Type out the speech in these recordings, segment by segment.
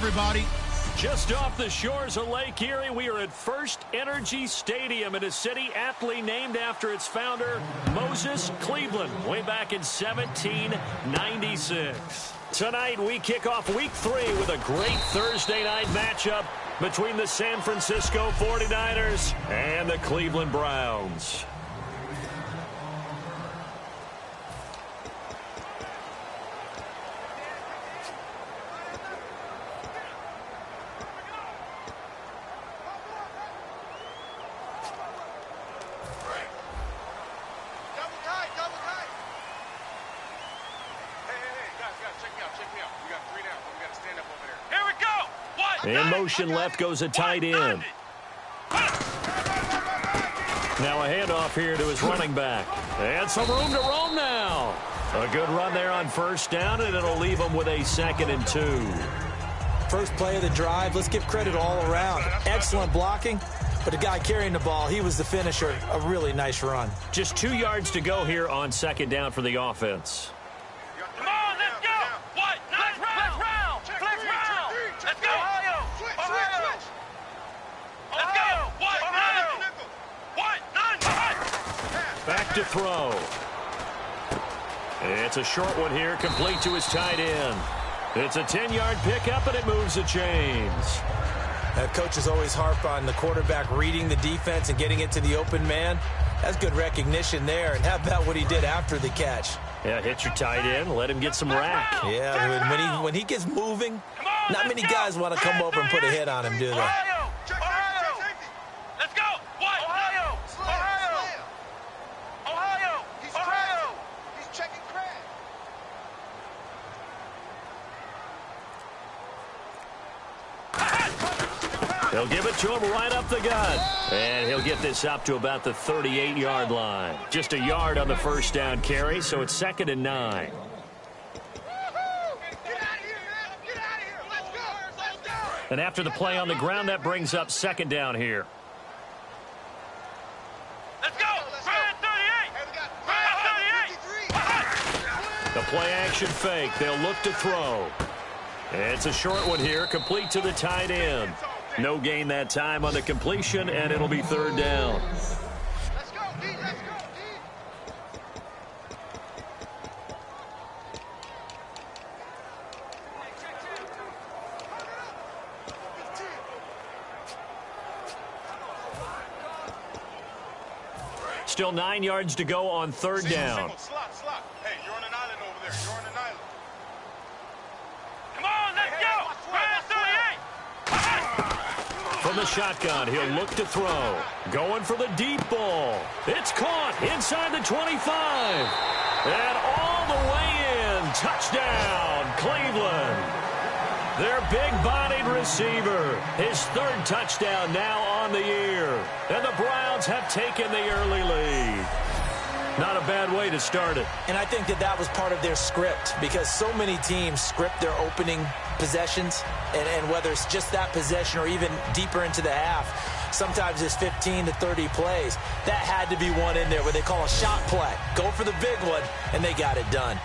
everybody. Just off the shores of Lake Erie, we are at First Energy Stadium in a city aptly named after its founder, Moses Cleveland, way back in 1796. Tonight, we kick off Week 3 with a great Thursday night matchup between the San Francisco 49ers and the Cleveland Browns. In motion left goes a tight end. Now a handoff here to his running back. And some room to roam now. A good run there on first down, and it'll leave him with a 2nd and 2. First play of the drive. Let's give credit all around. Excellent blocking, but the guy carrying the ball, he was the finisher. A really nice run. Just 2 yards to go here on 2nd down for the offense. Come on, let's go. What? Flex round. Flex round. Let's go. Ohio. Let's go. What? None. Back to throw. It's a short one here, complete to his tight end. It's a 10-yard pickup, and it moves the chains. Coaches always harp on the quarterback reading the defense and getting it to the open man. That's good recognition there. And how about what he did after the catch? Yeah, hit your tight end, let him get some rack. Yeah, when he gets moving, not many guys want to come over and put a hit on him, do they? Ohio. Let's go. What? Ohio. He's checking crack. They'll give it to him right up the gut. And he'll get this up to about the 38-yard line. Just a yard on the first down carry, so it's 2nd and 9. And after the play on the ground, that brings up 2nd down here. Let's go. Brad 38. The play action fake. They'll look to throw. It's a short one here, complete to the tight end. No gain that time on the completion, and it'll be 3rd down. Let's go, D. Let's go, D. Still 9 yards to go on 3rd down. Slot. Hey, you're on an island over there. You're on an island. Come on, let's go. Brad 38. From the shotgun, he'll look to throw. Going for the deep ball. It's caught inside the 25. And all the way in. Touchdown, Cleveland. Their big-bodied receiver. His 3rd touchdown now on the year. And the Browns have taken the early lead. Not a bad way to start it. And I think that was part of their script, because so many teams script their opening possessions, and whether it's just that possession or even deeper into the half, sometimes it's 15 to 30 plays. That had to be one in there where they call a shot play. Go for the big one, and they got it done.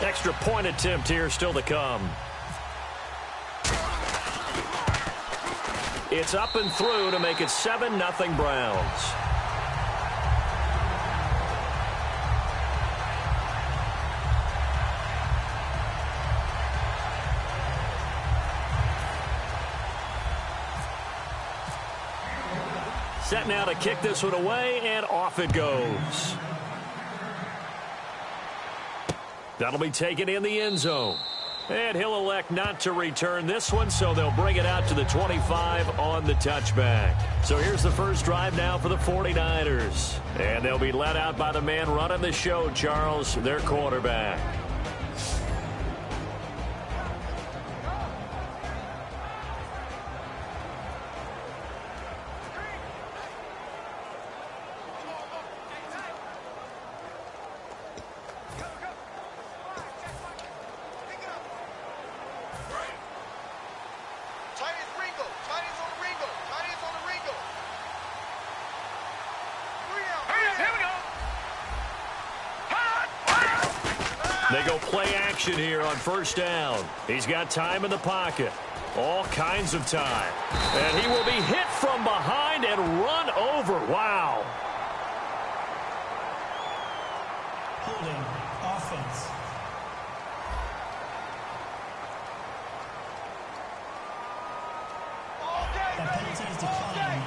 Extra point attempt here still to come. It's up and through to make it 7-0 Browns. Set now to kick this one away, and off it goes. That'll be taken in the end zone. And he'll elect not to return this one, so they'll bring it out to the 25 on the touchback. So here's the first drive now for the 49ers. And they'll be led out by the man running the show, Charles, their quarterback. They go play action here on first down. He's got time in the pocket. All kinds of time. And he will be hit from behind and run over. Wow. Holding offense. That penalty is declined.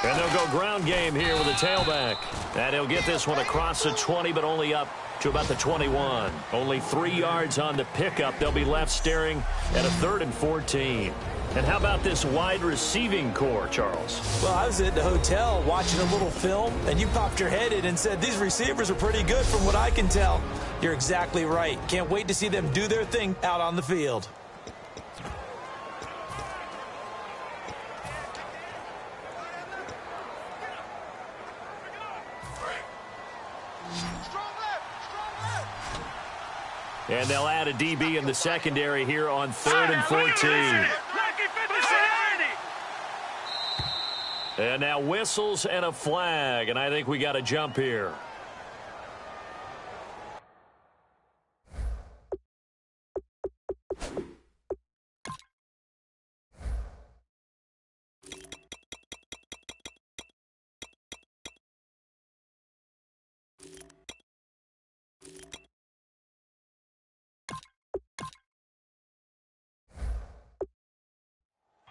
And they'll go ground game here with a tailback. And he'll get this one across the 20, but only up to about the 21. Only 3 yards on the pickup. They'll be left staring at a 3rd and 14. And how about this wide receiving core, Charles? Well, I was at the hotel watching a little film, and you popped your head in and said, these receivers are pretty good from what I can tell. You're exactly right. Can't wait to see them do their thing out on the field. And they'll add a DB in the secondary here on 3rd and 14. And now whistles and a flag, and I think we got a jump here.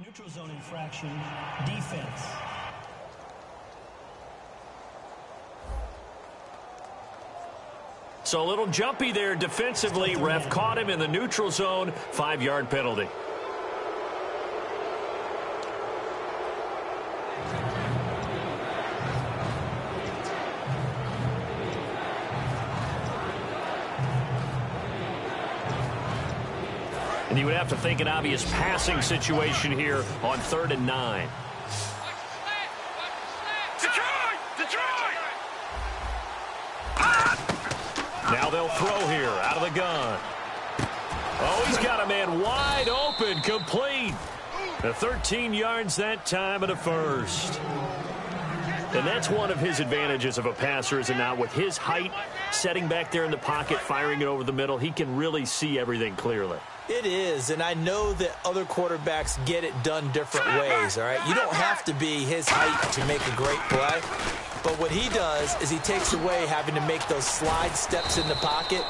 Neutral zone infraction, defense. So a little jumpy there defensively. Ref caught him in the neutral zone. 5-yard penalty. And you would have to think an obvious passing situation here on 3rd and 9. Now they'll throw here out of the gun. Oh, he's got a man wide open, complete. The 13 yards that time at a first. And that's one of his advantages of a passer, is it not? With his height, setting back there in the pocket, firing it over the middle, he can really see everything clearly. It is, and I know that other quarterbacks get it done different ways, all right? You don't have to be his height to make a great play, but what he does is he takes away having to make those slide steps in the pocket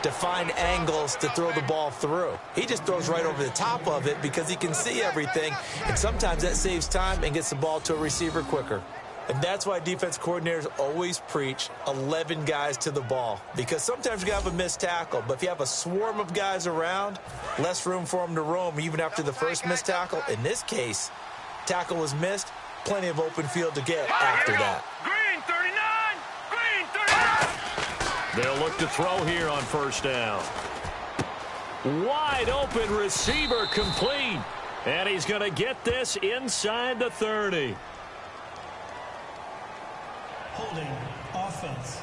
to find angles to throw the ball through. He just throws right over the top of it because he can see everything, and sometimes that saves time and gets the ball to a receiver quicker. And that's why defense coordinators always preach 11 guys to the ball, because sometimes you have a missed tackle, but if you have a swarm of guys around, less room for them to roam even after the first missed tackle. In this case, tackle was missed, plenty of open field to get after that. Green 39! Green 39! They'll look to throw here on first down. Wide open receiver, complete. And he's going to get this inside the 30. Holding offense.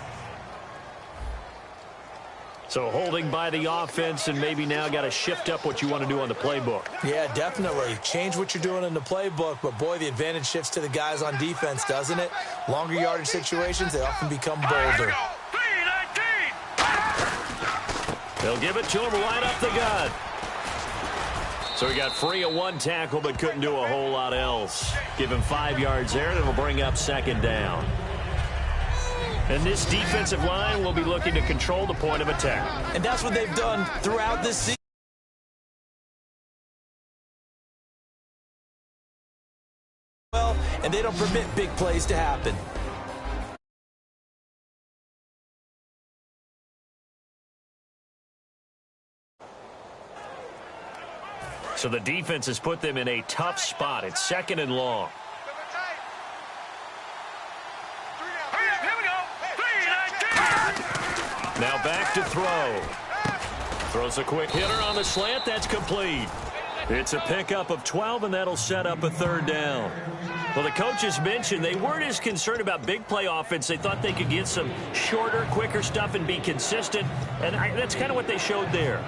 So holding by the offense, and maybe now got to shift up what you want to do on the playbook. Yeah, definitely. Change what you're doing in the playbook, but boy, the advantage shifts to the guys on defense, doesn't it? Longer yardage situations, they often become bolder. They'll give it to him right up the gut. So he got free of one tackle, but couldn't do a whole lot else. Give him 5 yards there, and it'll bring up second down. And this defensive line will be looking to control the point of attack. And that's what they've done throughout this season. Well, and they don't permit big plays to happen. So the defense has put them in a tough spot. It's 2nd and long. Now back to throw. Throws a quick hitter on the slant. That's complete. It's a pickup of 12, and that'll set up a third down. Well, the coaches mentioned they weren't as concerned about big play offense. They thought they could get some shorter, quicker stuff and be consistent, and that's kind of what they showed there.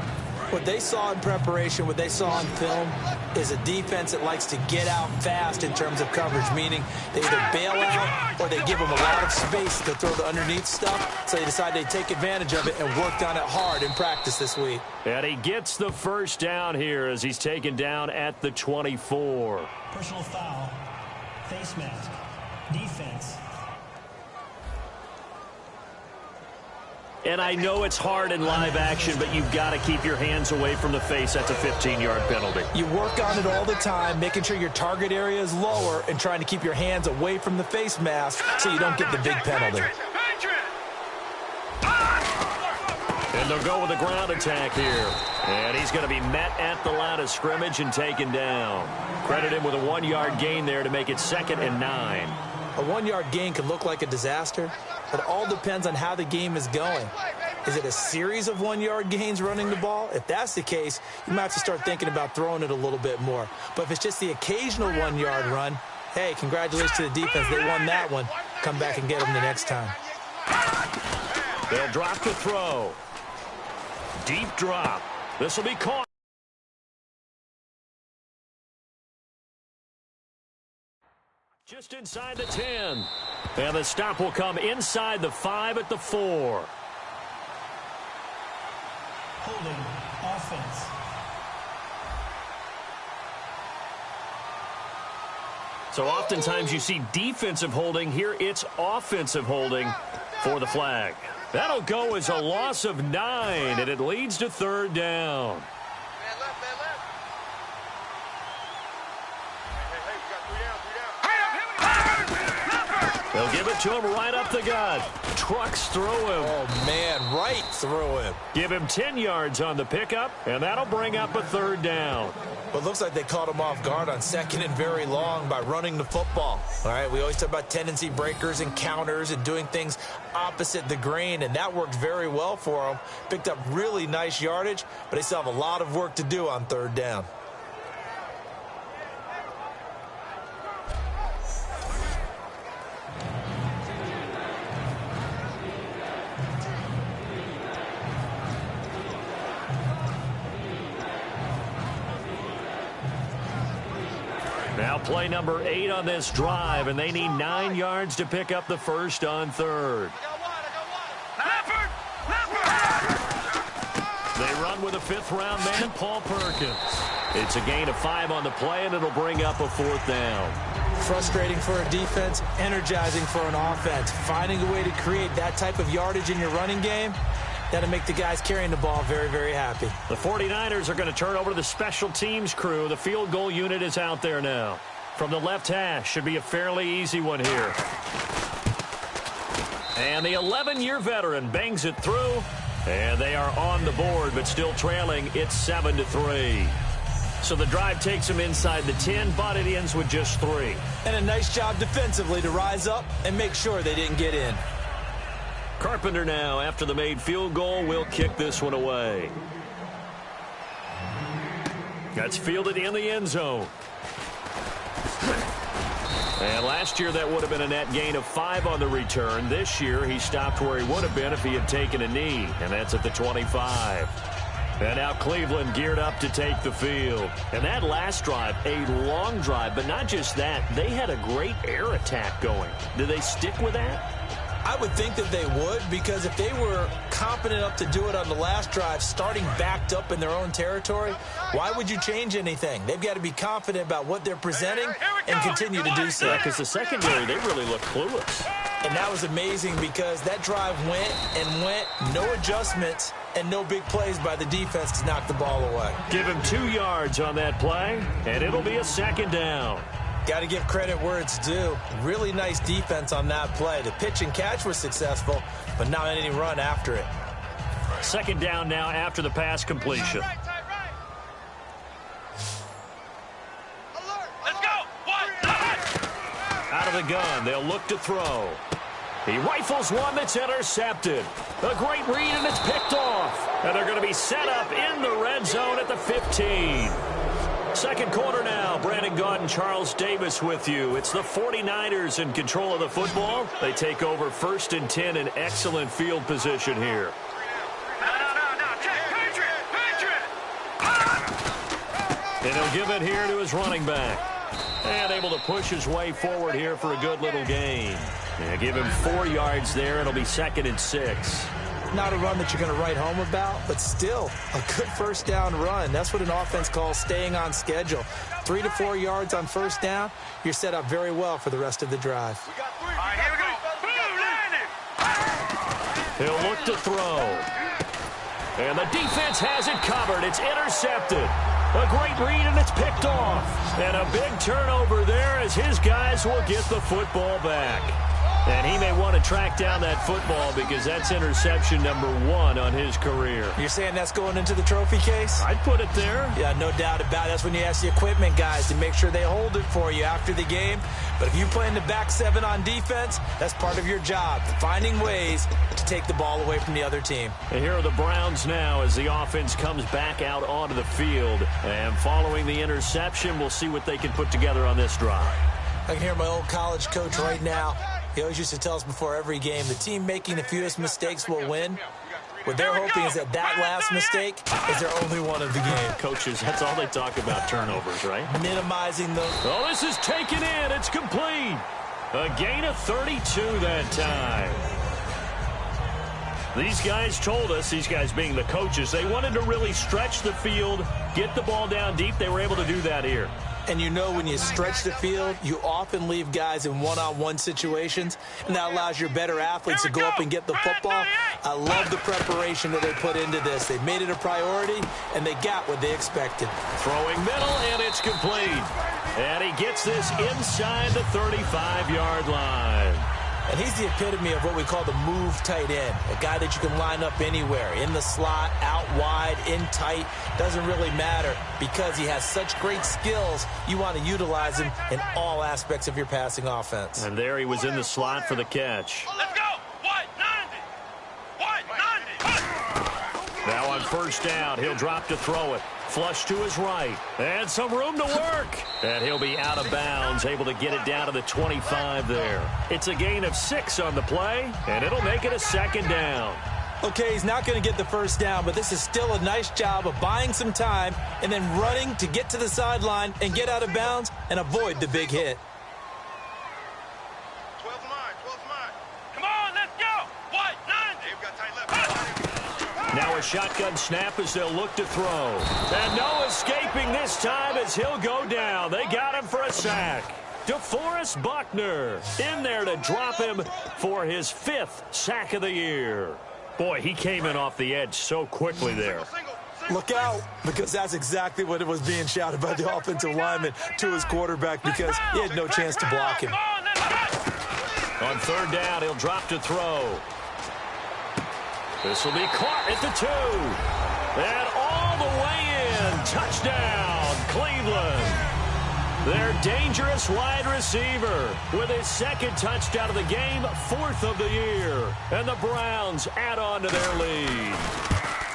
What they saw in preparation, what they saw on film, is a defense that likes to get out fast in terms of coverage, meaning they either bail out or they give them a lot of space to throw the underneath stuff, so they decide they take advantage of it and worked on it hard in practice this week. And he gets the first down here as he's taken down at the 24. Personal foul. Face mask. Defense. And I know it's hard in live action, but you've got to keep your hands away from the face. That's a 15-yard penalty. You work on it all the time, making sure your target area is lower and trying to keep your hands away from the face mask so you don't get the big penalty. And they'll go with a ground attack here. And he's going to be met at the line of scrimmage and taken down. Credit him with a 1-yard gain there to make it 2nd and 9. A 1-yard gain could look like a disaster, but it all depends on how the game is going. Is it a series of 1-yard gains running the ball? If that's the case, you might have to start thinking about throwing it a little bit more. But if it's just the occasional 1-yard run, hey, congratulations to the defense. They won that one. Come back and get them the next time. They'll drop to throw. Deep drop. This will be caught. Just inside the 10. And the stop will come inside the 5 at the 4. Holding offense. So oftentimes you see defensive holding. Here it's offensive holding for the flag. That'll go as a loss of 9, and it leads to 3rd down. They'll give it to him right up the gut. Trucks through him. Oh, man, right through him. Give him 10 yards on the pickup, and that'll bring up a 3rd down. Well, it looks like they caught him off guard on 2nd and very long by running the football. All right, we always talk about tendency breakers and counters and doing things opposite the grain, and that worked very well for them. Picked up really nice yardage, but they still have a lot of work to do on 3rd down. Now play number 8 on this drive, and they need 9 yards to pick up the first on 3rd. They run with a 5th-round man, Paul Perkins. It's a gain of 5 on the play, and it'll bring up a 4th down. Frustrating for a defense, energizing for an offense. Finding a way to create that type of yardage in your running game, that'll make the guys carrying the ball very, very happy. The 49ers are going to turn over to the special teams crew. The field goal unit is out there now. From the left hash, should be a fairly easy one here. And the 11-year veteran bangs it through, and they are on the board, but still trailing. It's 7-3. So the drive takes them inside the 10, but it ends with just 3. And a nice job defensively to rise up and make sure they didn't get in. Carpenter now, after the made field goal, will kick this one away. That's fielded in the end zone. And last year that would have been a net gain of 5 on the return. This year he stopped where he would have been if he had taken a knee, and that's at the 25. And now Cleveland geared up to take the field. And that last drive, a long drive, but not just that. They had a great air attack going. Do they stick with that? I would think that they would, because if they were competent enough to do it on the last drive, starting backed up in their own territory, why would you change anything? They've got to be confident about what they're presenting and continue to do so. Yeah, because the secondary, they really look clueless. And that was amazing because that drive went and went, no adjustments, and no big plays by the defense to knock the ball away. Give him 2 yards on that play, and it'll be a 2nd down. Got to give credit where it's due. Really nice defense on that play. The pitch and catch was successful, but not any run after it. 2nd down now after the pass completion. Let's go. Out of the gun, they'll look to throw. He rifles one that's intercepted. A great read, and it's picked off. And they're going to be set up in the red zone at the 15. second quarter now. Brandon Gaud and Charles Davis with you. It's the 49ers in control of the football. They take over 1st and 10 in excellent field position here. And he'll give it here to his running back. And able to push his way forward here for a good little gain. Yeah, give him 4 yards there. It'll be 2nd and 6. Not a run that you're going to write home about, but still a good first down run. That's what an offense calls staying on schedule. 3 to 4 yards on first down, you're set up very well for the rest of the drive. All right, here we go. Boom, landed. He'll look to throw. And the defense has it covered. It's intercepted. A great read, and it's picked off. And a big turnover there as his guys will get the football back. And he may want to track down that football because that's interception number 1 on his career. You're saying that's going into the trophy case? I'd put it there. Yeah, no doubt about it. That's when you ask the equipment guys to make sure they hold it for you after the game. But if you play in the back 7 on defense, that's part of your job, finding ways to take the ball away from the other team. And here are the Browns now as the offense comes back out onto the field. And following the interception, we'll see what they can put together on this drive. I can hear my old college coach right now. He always used to tell us before every game, the team making the fewest mistakes will win. What they're hoping is that last mistake is their only one of the game. Coaches, that's all they talk about, turnovers, right? Minimizing those. Oh, this is taken in. It's complete. A gain of 32 that time. These guys told us, these guys being the coaches, they wanted to really stretch the field, get the ball down deep. They were able to do that here. And you know when you stretch the field, you often leave guys in one-on-one situations, and that allows your better athletes to go up and get the football. I love the preparation that they put into this. They made it a priority, and they got what they expected. Throwing middle, and it's complete. And he gets this inside the 35-yard line. And he's the epitome of what we call the move tight end, a guy that you can line up anywhere, in the slot, out wide, in tight. Doesn't really matter because he has such great skills. You want to utilize him in all aspects of your passing offense. And there he was in the slot for the catch. Let's go. White 90. White 90. Now on first down, he'll drop to throw it. Flush to his right. And some room to work. And he'll be out of bounds, able to get it down to the 25 there. It's a gain of 6 on the play, and it'll make it a 2nd down. Okay, he's not going to get the first down, but this is still a nice job of buying some time and then running to get to the sideline and get out of bounds and avoid the big hit. 12 mine. Come on, let's go. White 90. They've got tight left. Now a shotgun snap as they'll look to throw. And no escaping this time as he'll go down. They got him for a sack. DeForest Buckner in there to drop him for his 5th sack of the year. Boy, he came in off the edge so quickly there. Look out, because that's exactly what it was being shouted by the offensive lineman to his quarterback because he had no chance to block him. On 3rd down, he'll drop to throw. This will be caught at the 2. And all the way in. Touchdown, Cleveland. Their dangerous wide receiver with his 2nd touchdown of the game, 4th of the year. And the Browns add on to their lead.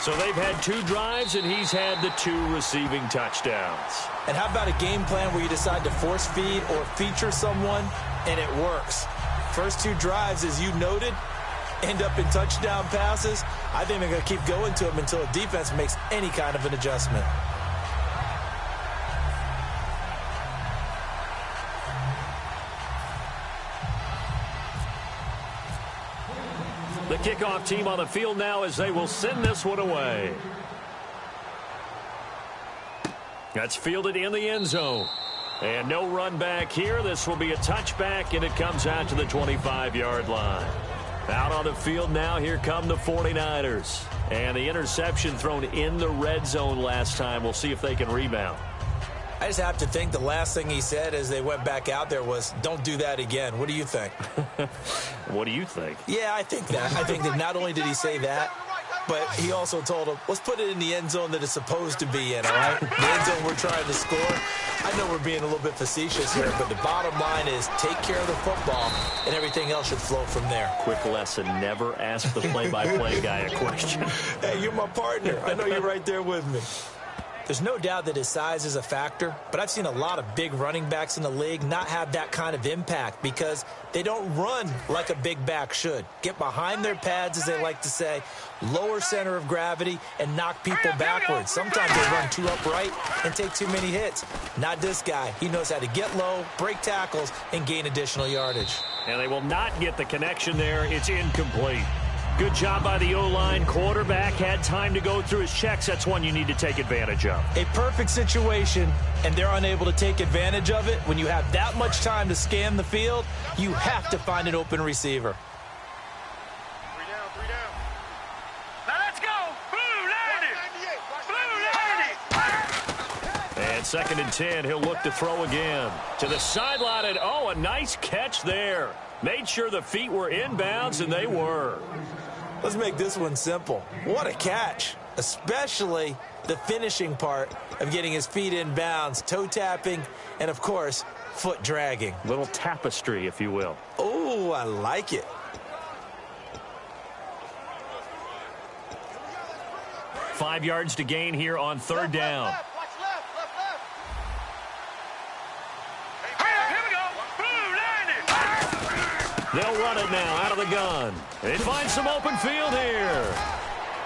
So they've had 2 drives, and he's had the 2 receiving touchdowns. And how about a game plan where you decide to force feed or feature someone, and it works? First 2 drives, as you noted, end up in touchdown passes. I think they're going to keep going to them until the defense makes any kind of an adjustment. The kickoff team on the field now as they will send this one away. That's fielded in the end zone. And no run back here. This will be a touchback, and it comes out to the 25-yard line. Out on the field now, here come the 49ers. And the interception thrown in the red zone last time. We'll see if they can rebound. I just have to think the last thing he said as they went back out there was, don't do that again. What do you think? What do you think? Yeah, I think that. I think that not only did he say that, but he also told him, let's put it in the end zone that it's supposed to be in, all right? The end zone we're trying to score. I know we're being a little bit facetious here, but the bottom line is take care of the football, and everything else should flow from there. Quick lesson, never ask the play-by-play guy a question. Hey, you're my partner. I know you're right there with me. There's no doubt that his size is a factor, but I've seen a lot of big running backs in the league not have that kind of impact because they don't run like a big back should. Get behind their pads, as they like to say, lower center of gravity, and knock people backwards. Sometimes they run too upright and take too many hits. Not this guy. He knows how to get low, break tackles, and gain additional yardage. And they will not get the connection there. It's incomplete. Good job by the O-line. Quarterback had time to go through his checks. That's one you need to take advantage of. A perfect situation, and they're unable to take advantage of it. When you have that much time to scan the field, you have to find an open receiver. 3 down, 3 down. Now let's go. Blue landed. Blue landed. And 2nd and 10, he'll look to throw again. To the sideline, and a nice catch there. Made sure the feet were inbounds, and they were. Let's make this one simple. What a catch, especially the finishing part of getting his feet in bounds, toe tapping, and, of course, foot dragging. Little tapestry, if you will. Oh, I like it. Five yards to gain here on 3rd down. Watch left, left, left. Here we go. Blue landed. They'll run it now out of the gun. They find some open field here.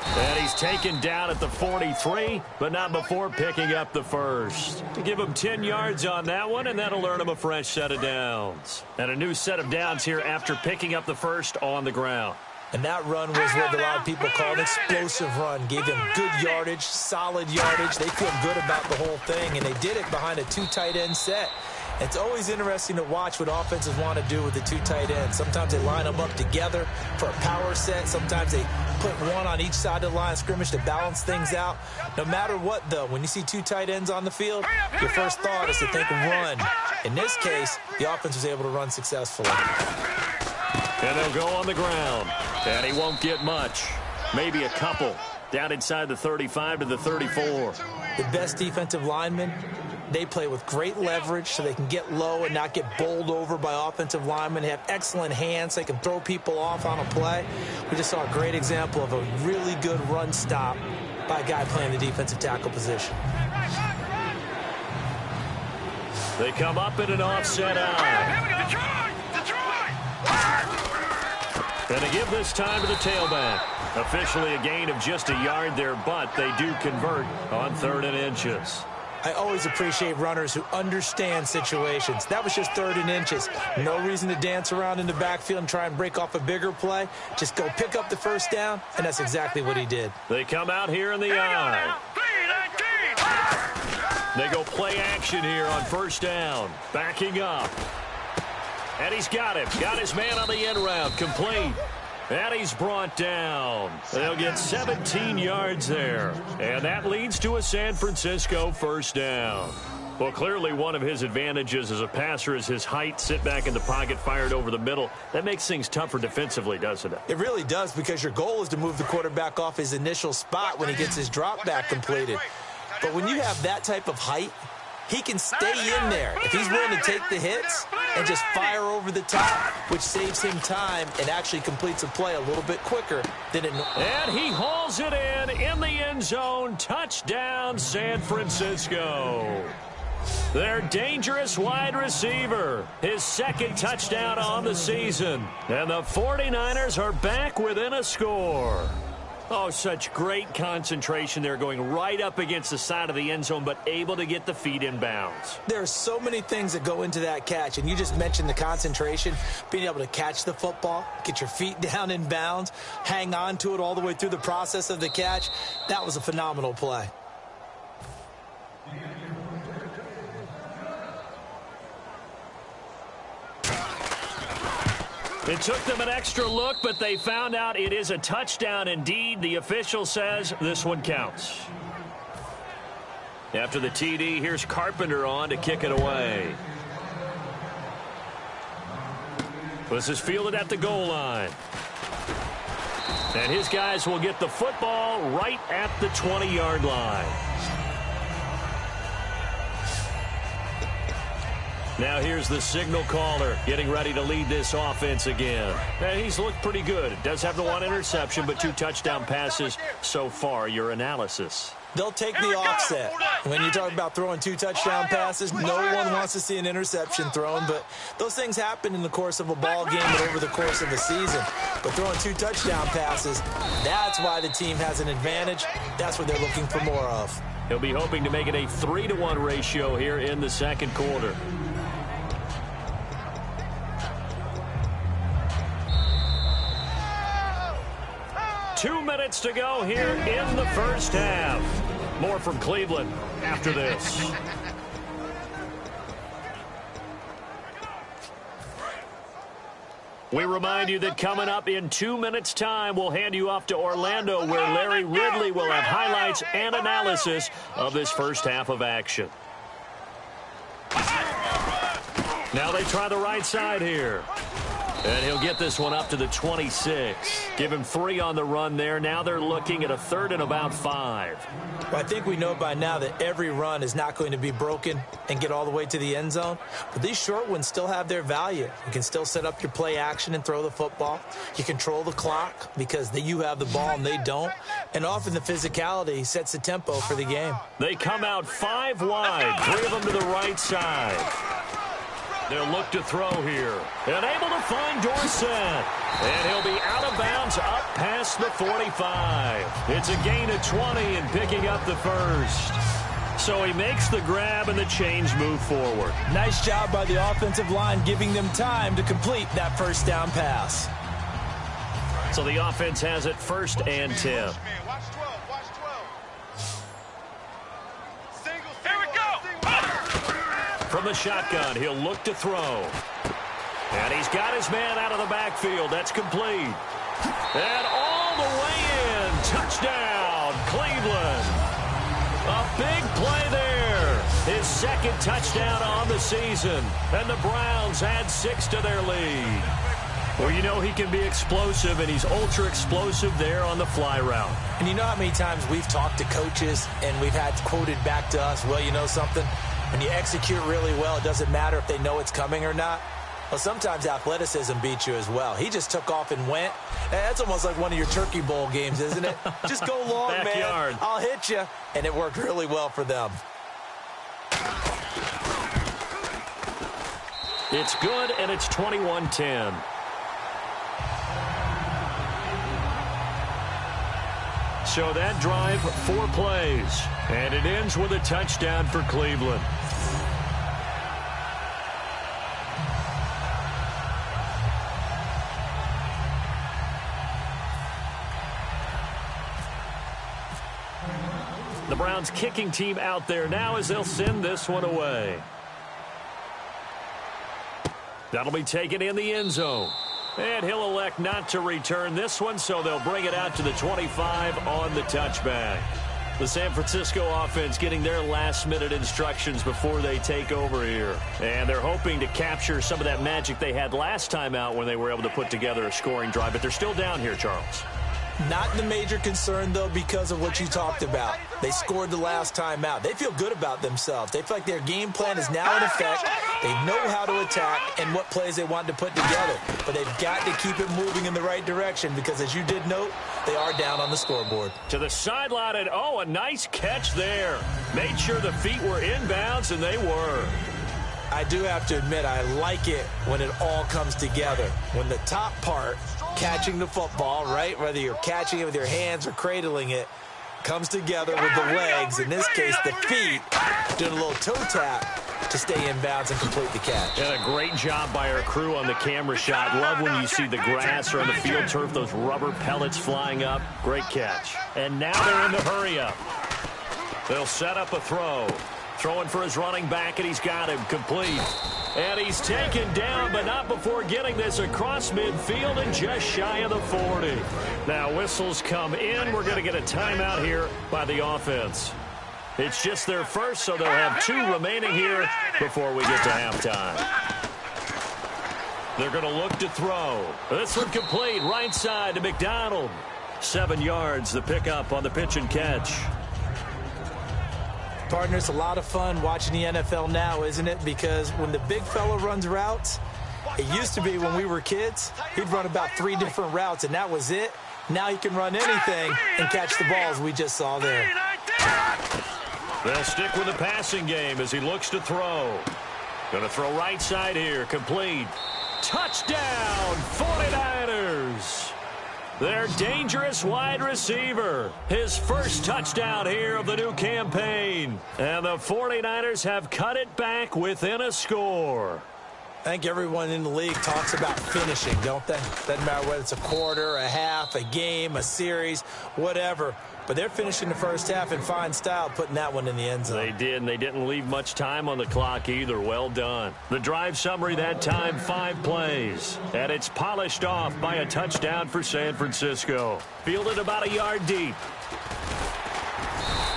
And he's taken down at the 43, but not before picking up the first. To give him 10 yards on that one, and that'll earn him a fresh set of downs. And a new set of downs here after picking up the first on the ground. And that run was what a lot of people call an explosive run. Gave them good yardage, solid yardage. They feel good about the whole thing, and they did it behind a 2 tight end set. It's always interesting to watch what offenses want to do with the 2 tight ends. Sometimes they line them up together for a power set. Sometimes they put one on each side of the line of scrimmage to balance things out. No matter what, though, when you see 2 tight ends on the field, your first thought is to think run. In this case, the offense was able to run successfully. And they'll go on the ground. And he won't get much. Maybe a couple. Down inside the 35 to the 34. The best defensive linemen, they play with great leverage so they can get low and not get bowled over by offensive linemen. They have excellent hands. They can throw people off on a play. We just saw a great example of a really good run stop by a guy playing the defensive tackle position. They come up in an offset eye. And they give this time to the tailback. Officially a gain of just a yard there, but they do convert on 3rd and inches. I always appreciate runners who understand situations. That was just 3rd and inches. No reason to dance around in the backfield and try and break off a bigger play. Just go pick up the first down, and that's exactly what he did. They come out here in the eye. They go play action here on 1st down. Backing up. And he's got him. Got his man on the end route. Complete. And he's brought down. They'll get 17 yards there. And that leads to a San Francisco 1st down. Well, clearly one of his advantages as a passer is his height. Sit back in the pocket, fired over the middle. That makes things tougher defensively, doesn't it? It really does, because your goal is to move the quarterback off his initial spot when he gets his drop back completed. But when you have that type of height, he can stay in there if he's willing to take the hits and just fire over the top, which saves him time and actually completes a play a little bit quicker than it. And he hauls it in the end zone. Touchdown, San Francisco. Their dangerous wide receiver, his 2nd touchdown on the season. And the 49ers are back within a score. Oh, such great concentration there, going right up against the side of the end zone, but able to get the feet in bounds. There are so many things that go into that catch, and you just mentioned the concentration, being able to catch the football, get your feet down in bounds, hang on to it all the way through the process of the catch. That was a phenomenal play. It took them an extra look, but they found out it is a touchdown indeed. The official says this one counts. After the TD, here's Carpenter on to kick it away. This is fielded at the goal line. And his guys will get the football right at the 20-yard line. Now here's the signal caller getting ready to lead this offense again. And he's looked pretty good. Does have the 1 interception, but 2 touchdown passes so far. Your analysis. They'll take the offset. When you talk about throwing 2 touchdown passes, no one wants to see an interception thrown, but those things happen in the course of a ball game and over the course of a season. But throwing 2 touchdown passes, that's why the team has an advantage. That's what they're looking for more of. He'll be hoping to make it a 3-to-1 ratio here in the second quarter. Two minutes to go here in the first half. More from Cleveland after this. We remind you that coming up in 2 minutes' time, we'll hand you off to Orlando, where Larry Ridley will have highlights and analysis of this first half of action. Now they try the right side here. And he'll get this one up to the 26. Give him 3 on the run there. Now they're looking at a 3rd and about 5. Well, I think we know by now that every run is not going to be broken and get all the way to the end zone. But these short ones still have their value. You can still set up your play action and throw the football. You control the clock because you have the ball and they don't. And often the physicality sets the tempo for the game. They come out 5 wide. 3 of them to the right side. They'll look to throw here. And able to find Dorsett. And he'll be out of bounds up past the 45. It's a gain of 20 and picking up the first. So he makes the grab and the chains move forward. Nice job by the offensive line, giving them time to complete that first down pass. So the offense has it 1st and 10. Watch 12, watch 12. Here we go. From the shotgun, he'll look to throw. And he's got his man out of the backfield. That's complete. And all the way in. Touchdown, Cleveland. A big play there. His 2nd touchdown on the season. And the Browns add 6 to their lead. Well, you know he can be explosive, and he's ultra-explosive there on the fly route. And you know how many times we've talked to coaches and we've had quoted back to us, well, you know something? When you execute really well, it doesn't matter if they know it's coming or not. Well, sometimes athleticism beats you as well. He just took off and went. That's almost like one of your Turkey Bowl games, isn't it? Just go long, Backyard. man. I'll hit you. And it worked really well for them. It's good, and it's 21-10. So that drive, 4 plays. And it ends with a touchdown for Cleveland. The Browns kicking team out there now as they'll send this one away. That'll be taken in the end zone. And he'll elect not to return this one, so they'll bring it out to the 25 on the touchback. The San Francisco offense getting their last-minute instructions before they take over here. And they're hoping to capture some of that magic they had last time out when they were able to put together a scoring drive. But they're still down here, Charles. Not the major concern, though, because of what you talked about. They scored the last time out. They feel good about themselves. They feel like their game plan is now in effect. They know how to attack and what plays they want to put together. But they've got to keep it moving in the right direction because, as you did note, they are down on the scoreboard. To the sideline, and oh, a nice catch there. Made sure the feet were inbounds, and they were. I do have to admit, I like it when it all comes together. When the top part, catching the football, right, whether you're catching it with your hands or cradling it, comes together with the legs, in this case the feet, doing a little toe tap to stay in bounds and complete the catch. And a great job by our crew on the camera shot. Love when you see the grass or on the field turf, those rubber pellets flying up. Great catch. And now they're in the hurry-up. They'll set up a throw. Throwing for his running back, and he's got him complete. And he's taken down, but not before getting this across midfield and just shy of the 40. Now whistles come in. We're going to get a timeout here by the offense. It's just their first, so they'll have 2 remaining here before we get to halftime. They're going to look to throw. This one complete, right side to McDonald. 7 yards, the pickup on the pitch and catch. Partner, it's a lot of fun watching the NFL now, isn't it? Because when the big fella runs routes, it used to be when we were kids, he'd run about 3 different routes, and that was it. Now he can run anything and catch the balls we just saw there. They'll stick with the passing game as he looks to throw. Going to throw right side here. Complete. Touchdown, 49ers. Their dangerous wide receiver. His first touchdown here of the new campaign. And the 49ers have cut it back within a score. I think everyone in the league talks about finishing, don't they? Doesn't matter whether it's a quarter, a half, a game, a series, whatever. But they're finishing the first half in fine style, putting that one in the end zone. They did, and they didn't leave much time on the clock either. Well done. The drive summary that time, 5 plays. And it's polished off by a touchdown for San Francisco. Fielded about a yard deep.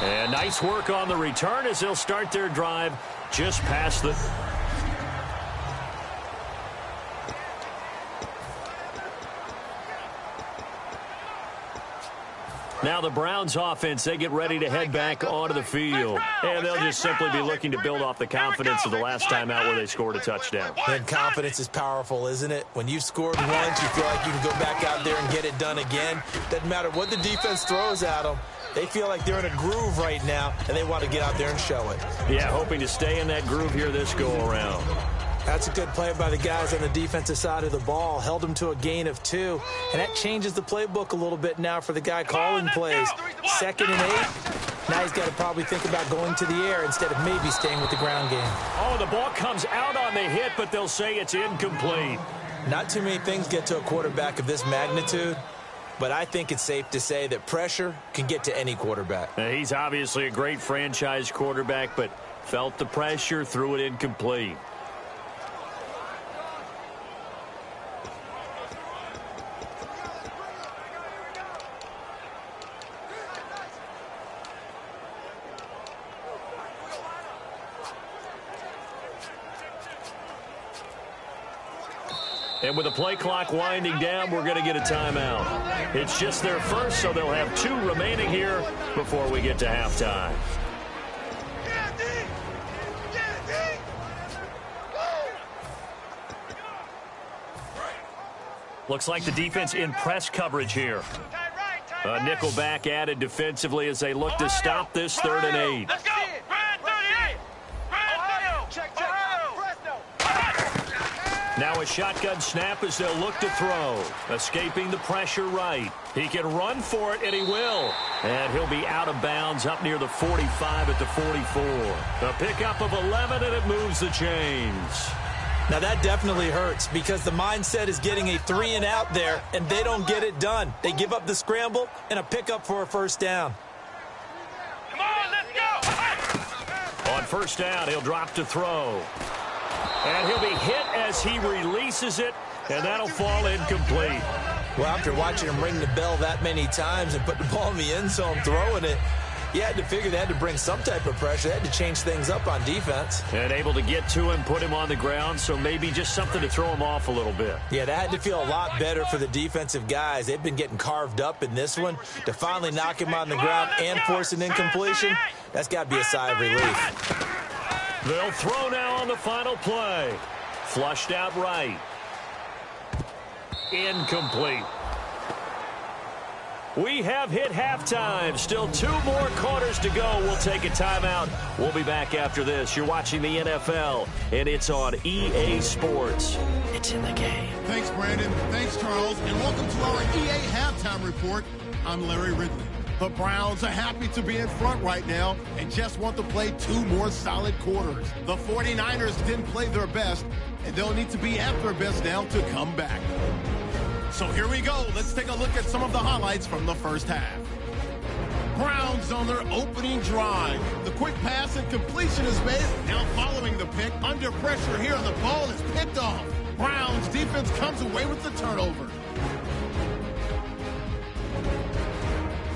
And nice work on the return as they'll start their drive just past the... Now the Browns offense, they get ready to head back onto the field. And they'll just simply be looking to build off the confidence of the last time out where they scored a touchdown. And confidence is powerful, isn't it? When you've scored once, you feel like you can go back out there and get it done again. Doesn't matter what the defense throws at them. They feel like they're in a groove right now, and they want to get out there and show it. Yeah, hoping to stay in that groove here this go-around. That's a good play by the guys on the defensive side of the ball. Held them to a gain of 2. And that changes the playbook a little bit now for the guy calling plays. 2nd and 8. Now he's got to probably think about going to the air instead of maybe staying with the ground game. Oh, the ball comes out on the hit, but they'll say it's incomplete. Not too many things get to a quarterback of this magnitude, but I think it's safe to say that pressure can get to any quarterback. He's obviously a great franchise quarterback, but felt the pressure, threw it incomplete. And with the play clock winding down, we're going to get a timeout. It's just their first, so they'll have 2 remaining here before we get to halftime. Looks like the defense in press coverage here. A nickel back added defensively as they look to stop this 3rd and 8. Let's go! Brand 38! Brand 38! Check. Now a shotgun snap as they'll look to throw. Escaping the pressure right. He can run for it, and he will. And he'll be out of bounds up near the 45 at the 44. A pickup of 11, and it moves the chains. Now that definitely hurts because the mindset is getting a 3 and out there, and they don't get it done. They give up the scramble and a pickup for a first down. Come on, let's go! On first down, he'll drop to throw. And he'll be hit as he releases it, and that'll fall incomplete. Well, after watching him ring the bell that many times and put the ball in the end zone throwing it, you had to figure they had to bring some type of pressure. They had to change things up on defense. And able to get to him, put him on the ground, so maybe just something to throw him off a little bit. Yeah, that had to feel a lot better for the defensive guys. They've been getting carved up in this one. To finally knock him on the ground and force an incompletion, that's got to be a sigh of relief. They'll throw now on the final play. Flushed out right. Incomplete. We have hit halftime. Still 2 more quarters to go. We'll take a timeout. We'll be back after this. You're watching the NFL, and it's on EA Sports. It's in the game. Thanks, Brandon. Thanks, Charles. And welcome to our EA Halftime Report. I'm Larry Ridley. The Browns are happy to be in front right now and just want to play 2 more solid quarters. The 49ers didn't play their best, and they'll need to be at their best now to come back. So here we go. Let's take a look at some of the highlights from the first half. Browns on their opening drive. The quick pass and completion is made. Now following the pick, under pressure here, the ball is picked off. Browns defense comes away with the turnover.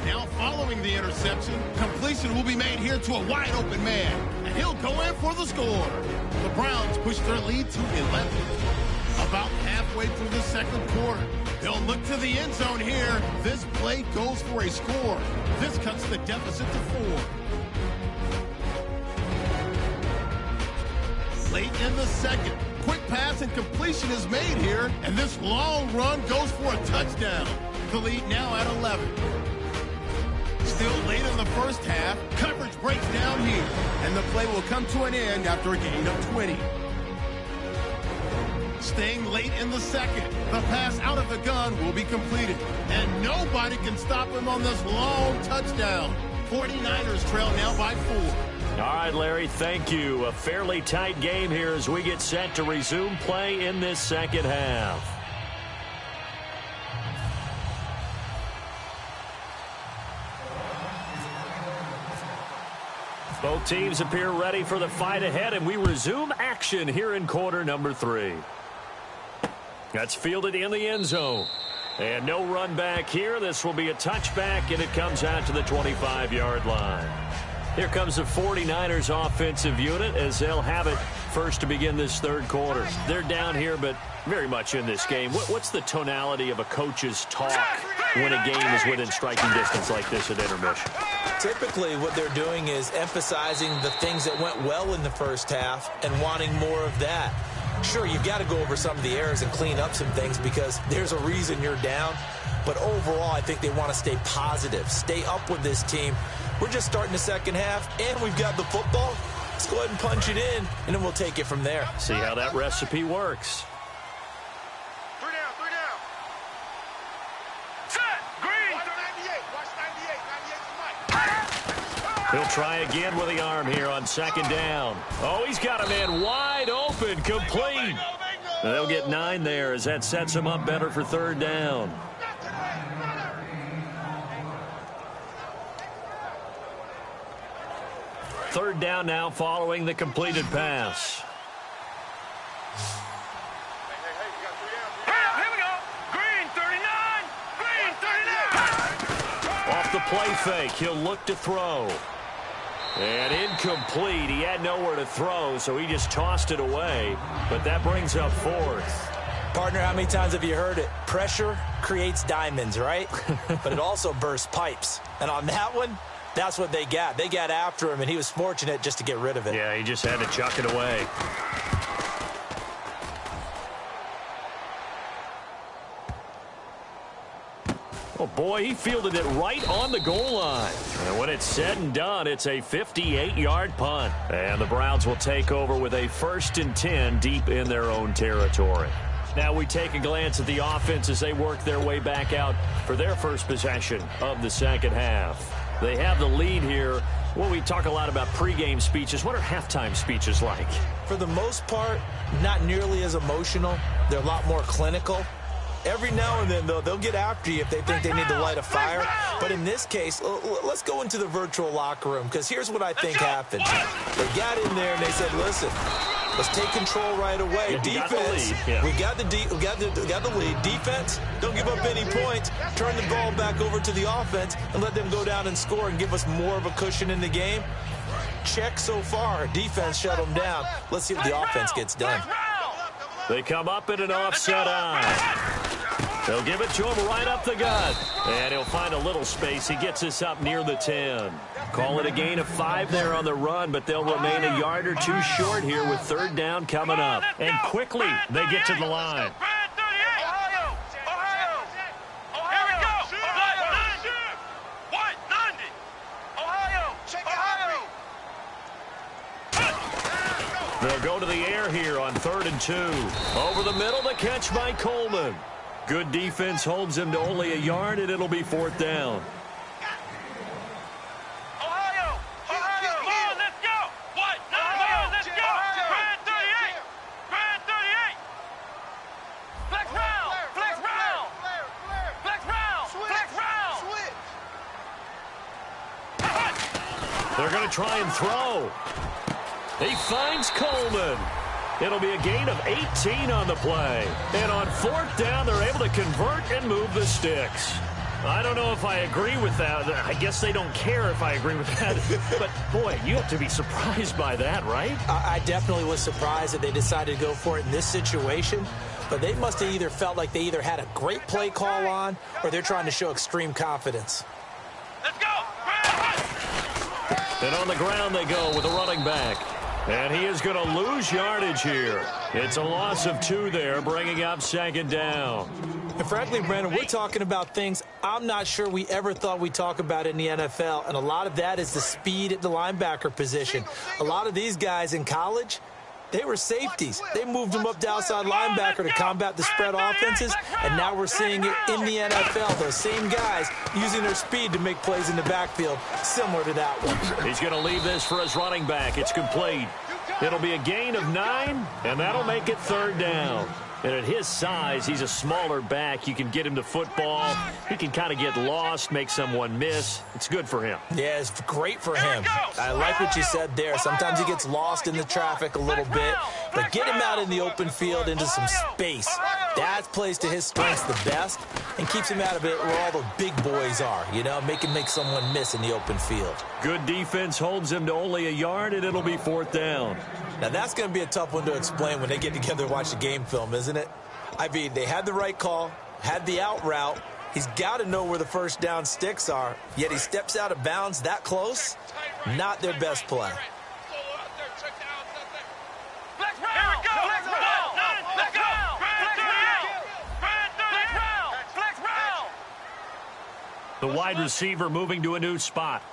Now following the interception, completion will be made here to a wide open man, and he'll go in for the score. The Browns push their lead to 11. About halfway through the second quarter, they'll look to the end zone here. This play goes for a score. This cuts the deficit to 4. Late in the second, quick pass and completion is made here, and this long run goes for a touchdown. The lead now at 11. Still late in the first half, coverage breaks down here, and the play will come to an end after a gain of 20. Staying late in the second, the pass out of the gun will be completed, and nobody can stop him on this long touchdown. 49ers trail now by 4. All right, Larry, thank you. A fairly tight game here as we get set to resume play in this second half. Both teams appear ready for the fight ahead, and we resume action here in quarter number 3. That's fielded in the end zone. And no run back here. This will be a touchback, and it comes out to the 25-yard line. Here comes the 49ers offensive unit as they'll have it first to begin this third quarter. They're down here, but very much in this game. What's the tonality of a coach's talk when a game is within striking distance like this at intermission? Typically, what they're doing is emphasizing the things that went well in the first half and wanting more of that. Sure, you've got to go over some of the errors and clean up some things because there's a reason you're down. But overall, I think they want to stay positive, stay up with this team. We're just starting the second half, and we've got the football. Let's go ahead and punch it in, and then we'll take it from there. See how that recipe works. 3 down, 3 down. Set. Green. Watch 98. Watch 98. 98 is Mike. He'll try again with the arm here on second down. Oh, he's got a man wide open, complete. They'll get 9 there as that sets him up better for third down. Third down now following the completed pass. Here we go. Green 39. Green 39. Off the play fake, he'll look to throw. And incomplete. He had nowhere to throw, so he just tossed it away. But that brings up 4th. Partner, how many times have you heard it? Pressure creates diamonds, right? But it also bursts pipes. And on that one, that's what they got. They got after him, and he was fortunate just to get rid of it. Yeah, he just had to chuck it away. Oh, boy, he fielded it right on the goal line. And when it's said and done, it's a 58-yard punt. And the Browns will take over with a 1st and 10 deep in their own territory. Now we take a glance at the offense as they work their way back out for their first possession of the second half. They have the lead here. Well, we talk a lot about pregame speeches. What are halftime speeches like? For the most part, not nearly as emotional. They're a lot more clinical. Every now and then, though, they'll get after you if they think they need to light a fire. But in this case, let's go into the virtual locker room, because here's what I think happened. They got in there and they said, listen, let's take control right away. Defense, we got the lead. Defense, don't give up any points. Turn the ball back over to the offense and let them go down and score and give us more of a cushion in the game. Check so far. Defense shut them down. Let's see what the offense gets done. They come up in an offset eye. They'll give it to him right up the gut. And he'll find a little space. He gets us up near the 10. Call it a gain of 5 there on the run, but they'll remain a yard or two short here with third down coming up. And quickly, they get to the line. They'll go to the air here on 3rd and 2. Over the middle, the catch by Coleman. Good defense holds him to only a yard, and it'll be 4th down. Ohio, come on, let's go. What? Let's go. Grand 38. Grand 38. Flex round. Flex round. Flex round. Flex round. They're going to try and throw. He finds Coleman. It'll be a gain of 18 on the play. And on 4th down, they're able to convert and move the sticks. I don't know if I agree with that. I guess they don't care if I agree with that. But, boy, you have to be surprised by that, right? I definitely was surprised that they decided to go for it in this situation. But they must have either felt like they either had a great play call on or they're trying to show extreme confidence. Let's go. And on the ground they go with a running back. And he is going to lose yardage here. It's a loss of 2 there, bringing up 2nd down. And frankly, Brandon, we're talking about things I'm not sure we ever thought we'd talk about in the NFL, and a lot of that is the speed at the linebacker position. A lot of these guys in college, they were safeties. They moved them up to outside linebacker to combat the spread offenses, and now we're seeing it in the NFL. Those same guys using their speed to make plays in the backfield, similar to that one. He's going to leave this for his running back. It's complete. It'll be a gain of 9, and that'll make it 3rd down. And at his size, he's a smaller back. You can get him to football. He can kind of get lost, make someone miss. It's good for him. Yeah, it's great for him. I like what you said there. Sometimes he gets lost in the traffic a little bit, but get him out in the open field into some space. That plays to his strengths the best and keeps him out of it where all the big boys are, you know, make someone miss in the open field. Good defense holds him to only a yard, and it'll be 4th down. Now, that's going to be a tough one to explain when they get together and watch the game film, isn't it? I mean, they had the right call, had the out route. He's got to know where the first down sticks are, yet he steps out of bounds that close. Not their best play. The wide receiver moving to a new spot.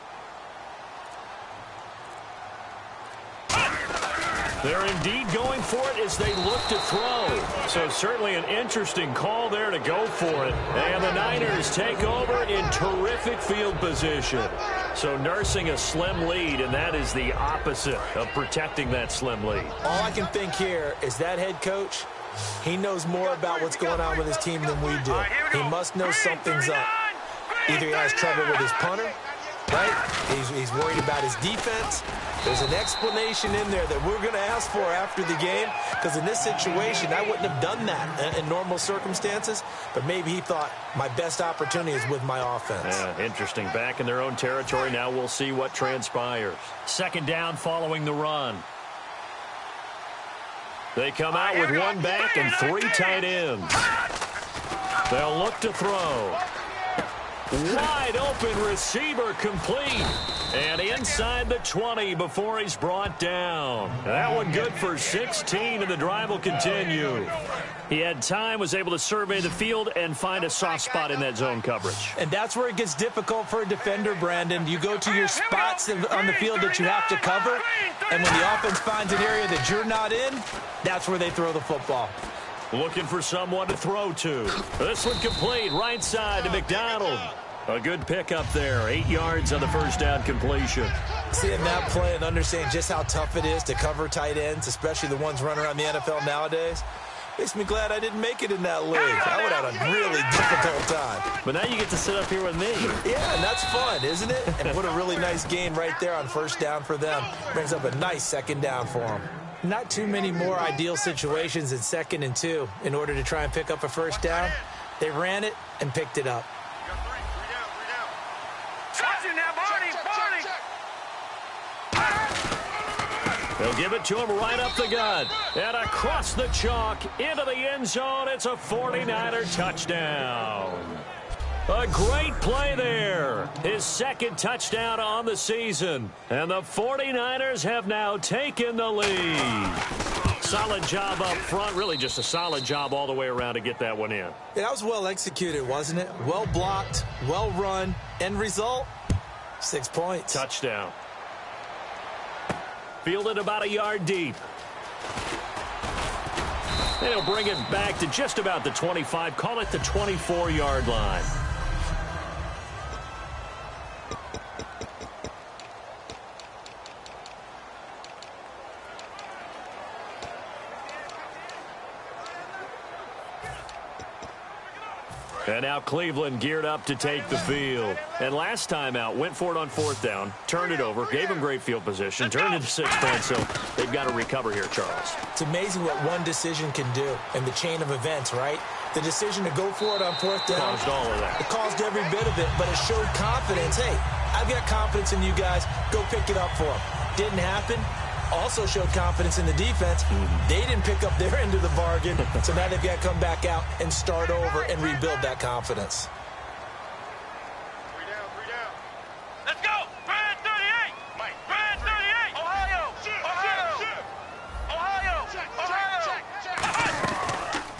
They're indeed going for it as they look to throw. So certainly an interesting call there to go for it. And the Niners take over in terrific field position. So nursing a slim lead, and that is the opposite of protecting that slim lead. All I can think here is that head coach, he knows more about what's going on with his team than we do. He must know something's up. Either he has trouble with his punter, right? He's worried about his defense. There's an explanation in there that we're going to ask for after the game, because in this situation, I wouldn't have done that in normal circumstances, but maybe he thought my best opportunity is with my offense. Yeah, interesting. Back in their own territory. Now we'll see what transpires. 2nd down following the run. They come out with 1 back and 3 tight ends. They'll look to throw. Wide open receiver complete. And inside the 20 before he's brought down. That one good for 16, and the drive will continue. He had time, was able to survey the field and find a soft spot in that zone coverage. And that's where it gets difficult for a defender, Brandon. You go to your spots on the field that you have to cover, and when the offense finds an area that you're not in, that's where they throw the football. Looking for someone to throw to. This one complete, right side to McDonald. A good pickup there, 8 yards on the first down completion. Seeing that play and understanding just how tough it is to cover tight ends, especially the ones running around the NFL nowadays, makes me glad I didn't make it in that league. I would have had a really difficult time. But now you get to sit up here with me. Yeah, and that's fun, isn't it? And put a really nice gain right there on first down for them. Brings up a nice 2nd down for them. Not too many more ideal situations in 2nd and 2 in order to try and pick up a first down. They ran it and picked it up. They'll give it to him right up the gut. And across the chalk into the end zone. It's a 49er touchdown. A great play there. His 2nd touchdown on the season. And the 49ers have now taken the lead. Solid job up front. Really just a solid job all the way around to get that one in. Yeah, that was well executed, wasn't it? Well blocked, well run. End result, 6 points. Touchdown. Fielded about a yard deep. And he'll bring it back to just about the 25. Call it the 24-yard line. And now Cleveland geared up to take the field. And last time out, went for it on 4th down, turned it over, gave him great field position, turned into 6 points, so they've got to recover here, Charles. It's amazing what one decision can do in the chain of events, right? The decision to go for it on 4th down. Caused all of that. It caused every bit of it, but it showed confidence. Hey, I've got confidence in you guys. Go pick it up for them. Didn't happen. Also showed confidence in the defense. They didn't pick up their end of the bargain, so now they've got to come back out and start over and rebuild that confidence. 3 down. Let's go! Brand 38! Brand 38! Ohio!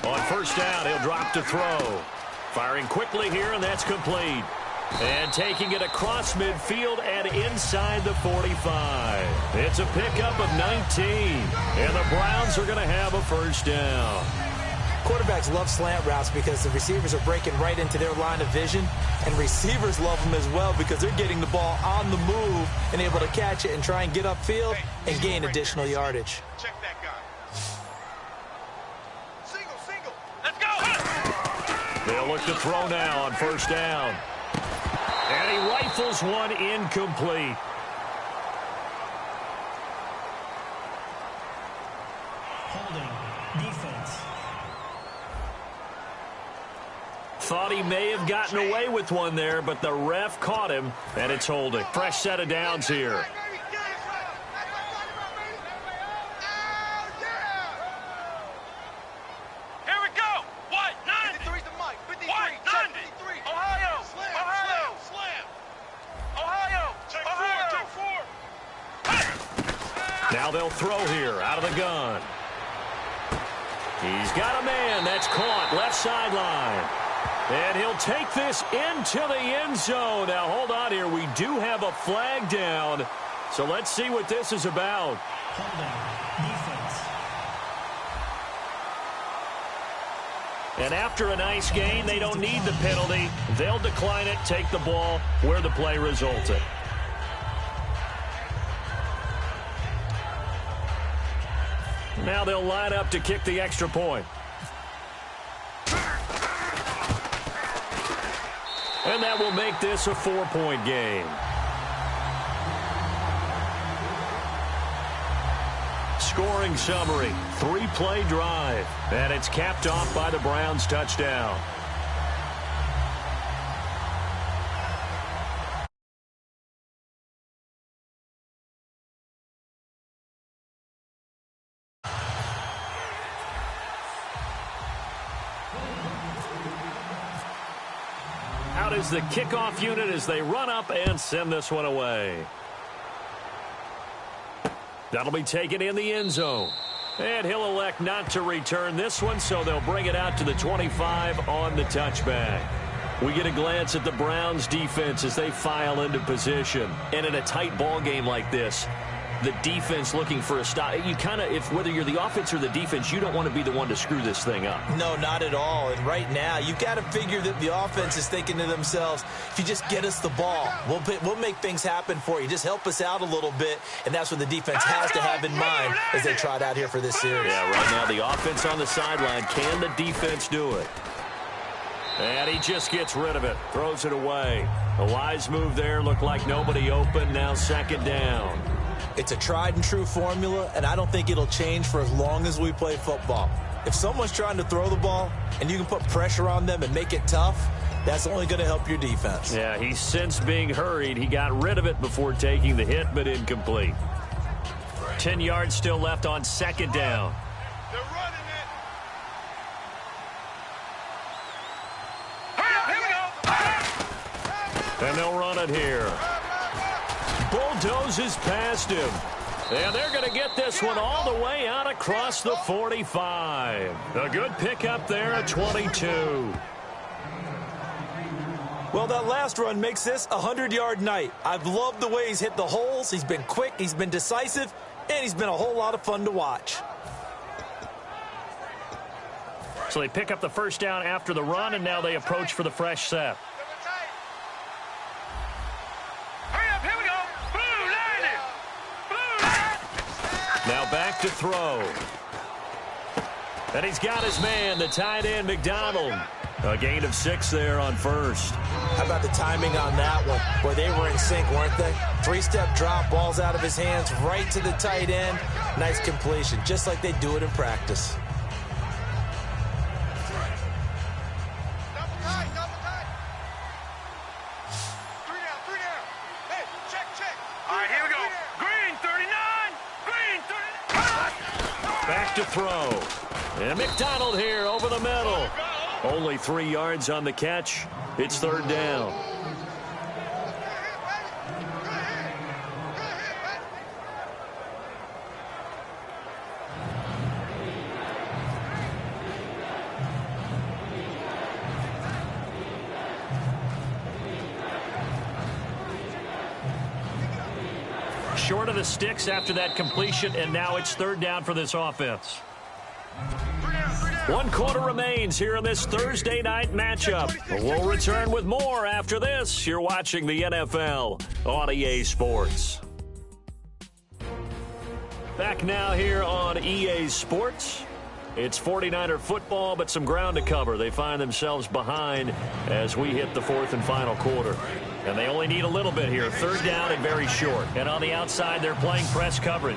On first down, he'll drop to throw. Firing quickly here, and that's complete. And taking it across midfield and inside the 45. It's a pickup of 19. And the Browns are going to have a first down. Quarterbacks love slant routes because the receivers are breaking right into their line of vision, and receivers love them as well because they're getting the ball on the move and able to catch it and try and get upfield and gain additional yardage. Check that guy. Single. Let's go. They'll look to throw now on first down. And he rifles one incomplete. Holding. Defense. Thought he may have gotten away with one there, but the ref caught him, and it's holding. Fresh set of downs here. Here we go. What? 90. 53's the mic. 53. What? Check 90. 53. Ohio. Slam. Ohio. Check Ohio. 4. Now they'll throw here out of the gun. He's got a man. That's caught. Left sideline. And he'll take this into the end zone. Now, hold on here. We do have a flag down. So let's see what this is about. Holding. Defense. And after a nice gain, they don't need the penalty. They'll decline it, take the ball where the play resulted. Now they'll line up to kick the extra point. And that will make this a 4-point game. Scoring summary, 3-play drive. And it's capped off by the Browns' touchdown. Out is the kickoff unit as they run up and send this one away. That'll be taken in the end zone. And he'll elect not to return this one, so they'll bring it out to the 25 on the touchback. We get a glance at the Browns' defense as they file into position. And in a tight ball game like this, the defense looking for a stop. You kind of, if whether you're the offense or the defense, you don't want to be the one to screw this thing up. No, not at all. And right now, you've got to figure that the offense is thinking to themselves, if you just get us the ball, we'll make things happen for you. Just help us out a little bit. And that's what the defense has to have in mind as they trot out here for this series. Yeah, right now the offense on the sideline. Can the defense do it? And he just gets rid of it. Throws it away. A wise move there. Looked like nobody open. Now second down. It's a tried-and-true formula, and I don't think it'll change for as long as we play football. If someone's trying to throw the ball and you can put pressure on them and make it tough, that's only going to help your defense. Yeah, he's since being hurried. He got rid of it before taking the hit, but incomplete. 10 yards still left on second down. They're running it. Hurry up, here we go. And they'll run it here. Bulldozes past him. And they're going to get this one all the way out across the 45. A good pickup there at 22. Well, that last run makes this a 100-yard night. I've loved the way he's hit the holes. He's been quick, he's been decisive, and he's been a whole lot of fun to watch. So they pick up the first down after the run, and now they approach for the fresh set. Now back to throw. And he's got his man, the tight end, McDonald. A gain of 6 there on first. How about the timing on that one? Boy, they were in sync, weren't they? 3-step drop, balls out of his hands, right to the tight end. Nice completion, just like they do it in practice. Double tight. 3 down. Hey, check. All right, here we go. Green 39. Green 39. Back to throw. And McDonald here over the middle. Only 3 yards on the catch. It's third down. short of the sticks after that completion, and now it's third down for this offense. 1 quarter remains here in this Thursday night matchup. We'll return with more after this. You're watching the NFL on EA Sports. Back now here on EA Sports. It's 49er football, but some ground to cover. They find themselves behind as we hit the fourth and final quarter. And they only need a little bit here. Third down and very short. And on the outside, they're playing press coverage.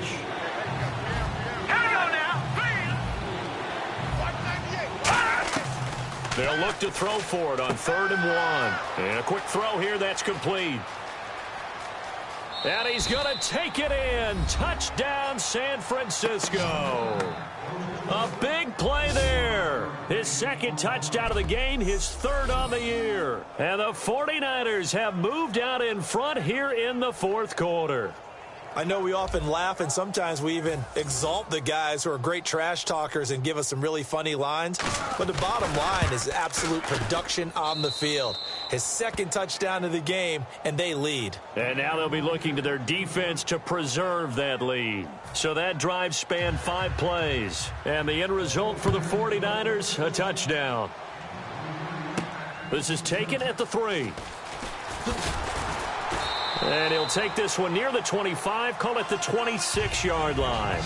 They'll look to throw for it on 3rd and 1. And a quick throw here that's complete. And he's going to take it in. Touchdown, San Francisco. A big play there. His second touchdown of the game, his 3rd on the year. And the 49ers have moved out in front here in the 4th quarter. I know we often laugh, and sometimes we even exalt the guys who are great trash talkers and give us some really funny lines. But the bottom line is absolute production on the field. His 2nd touchdown of the game, and they lead. And now they'll be looking to their defense to preserve that lead. So that drive spanned 5 plays. And the end result for the 49ers, a touchdown. This is taken at the 3. And he'll take this one near the 25, call it the 26-yard line.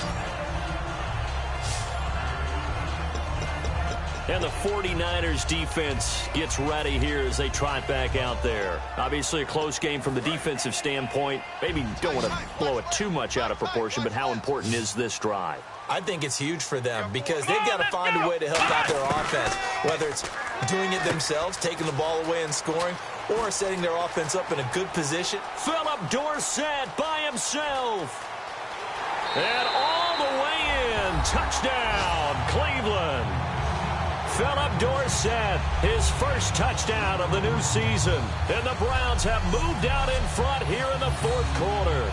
And the 49ers defense gets ready here as they trot back out there. Obviously a close game from the defensive standpoint. Maybe don't want to blow it too much out of proportion, but how important is this drive? I think it's huge for them because they've got to find a way to help out their offense, whether it's doing it themselves, taking the ball away and scoring, or setting their offense up in a good position. Philip Dorsett by himself. And all the way in. Touchdown, Cleveland. Philip Dorsett, his first touchdown of the new season. And the Browns have moved out in front here in the 4th quarter.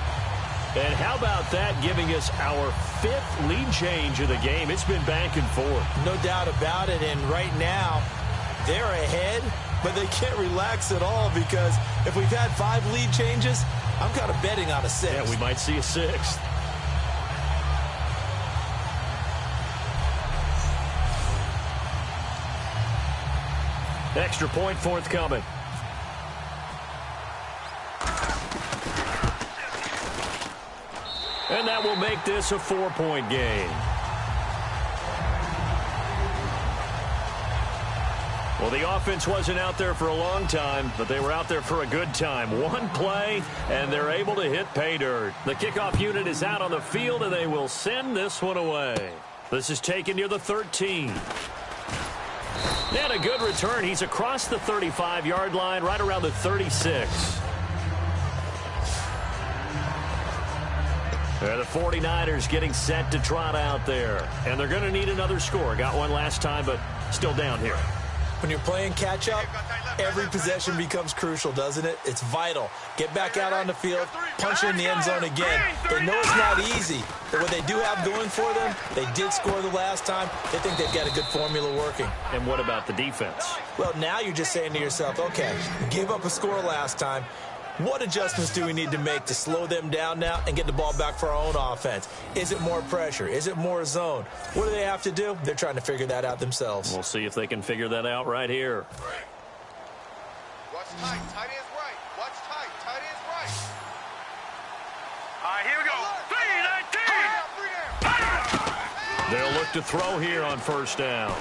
And how about that, giving us our 5th lead change of the game? It's been back and forth. No doubt about it. And right now, they're ahead, but they can't relax at all because if we've had 5 lead changes, I'm kind of betting on a 6th. Yeah, we might see a 6th. Extra point forthcoming. And that will make this a 4-point game. Well, the offense wasn't out there for a long time, but they were out there for a good time. 1 play, and they're able to hit pay dirt. The kickoff unit is out on the field, and they will send this one away. This is taken near the 13. And a good return. He's across the 35-yard line, right around the 36. The 49ers getting set to trot out there. And they're going to need another score. Got one last time, but still down here. When you're playing catch-up, every possession becomes crucial, doesn't it? It's vital. Get back out on the field, punch in the end zone again. They know it's not easy, but what they do have going for them, they did score the last time. They think they've got a good formula working. And what about the defense? Well, now you're just saying to yourself, okay, gave up a score last time. What adjustments do we need to make to slow them down now and get the ball back for our own offense? Is it more pressure? Is it more zone? What do they have to do? They're trying to figure that out themselves. We'll see if they can figure that out right here. Watch tight. Tight end's right. Watch tight. Tight end's right. All right, here we go. 3-19. They'll look to throw here on 1st down.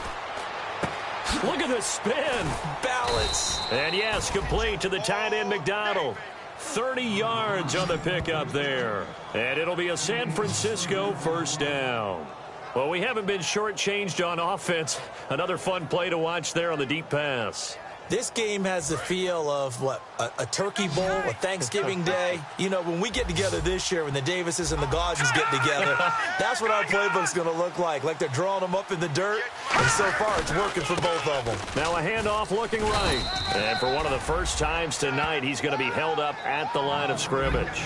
Look at the spin. Balance. And yes, complete to the tight end McDonald. 30 yards on the pickup there. And it'll be a San Francisco 1st down. Well, we haven't been shortchanged on offense. Another fun play to watch there on the deep pass. This game has the feel of, what, a turkey bowl, a Thanksgiving day. You know, when we get together this year, when the Davises and the Gaudens get together, that's what our playbook's going to look like they're drawing them up in the dirt, and so far it's working for both of them. Now a handoff looking right. And for one of the first times tonight, he's going to be held up at the line of scrimmage.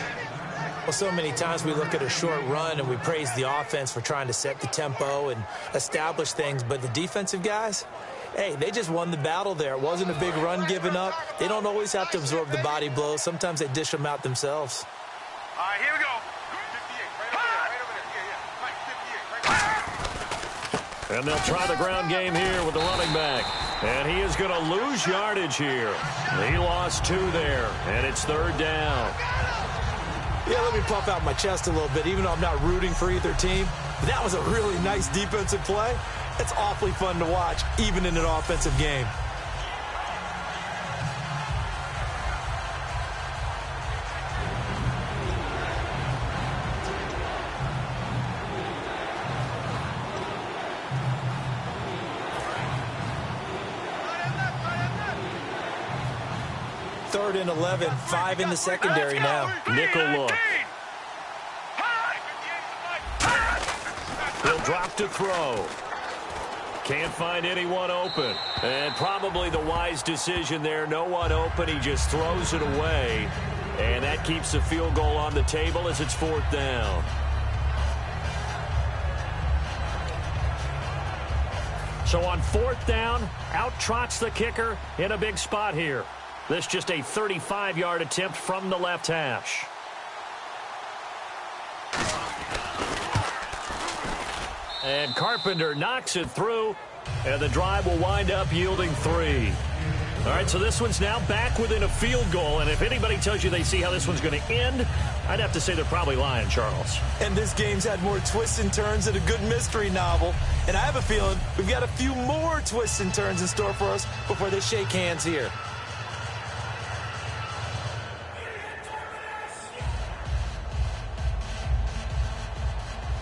Well, so many times we look at a short run and we praise the offense for trying to set the tempo and establish things, but the defensive guys, hey, they just won the battle there. It wasn't a big run given up. They don't always have to absorb the body blows. Sometimes they dish them out themselves. All right, here we go. And they'll try the ground game here with the running back. And he is going to lose yardage here. He lost 2 there, and it's 3rd down. Yeah, let me puff out my chest a little bit, even though I'm not rooting for either team. But that was a really nice defensive play. It's awfully fun to watch, even in an offensive game. Third and 11, 5 in the secondary now. Nickel look. He'll drop to throw. Can't find anyone open. And probably the wise decision there. No one open. He just throws it away. And that keeps the field goal on the table as it's 4th down. So on 4th down, out trots the kicker in a big spot here. This just a 35-yard attempt from the left hash. And Carpenter knocks it through, and the drive will wind up yielding 3. All right, so this one's now back within a field goal, and if anybody tells you they see how this one's going to end, I'd have to say they're probably lying, Charles. And this game's had more twists and turns than a good mystery novel, and I have a feeling we've got a few more twists and turns in store for us before they shake hands here.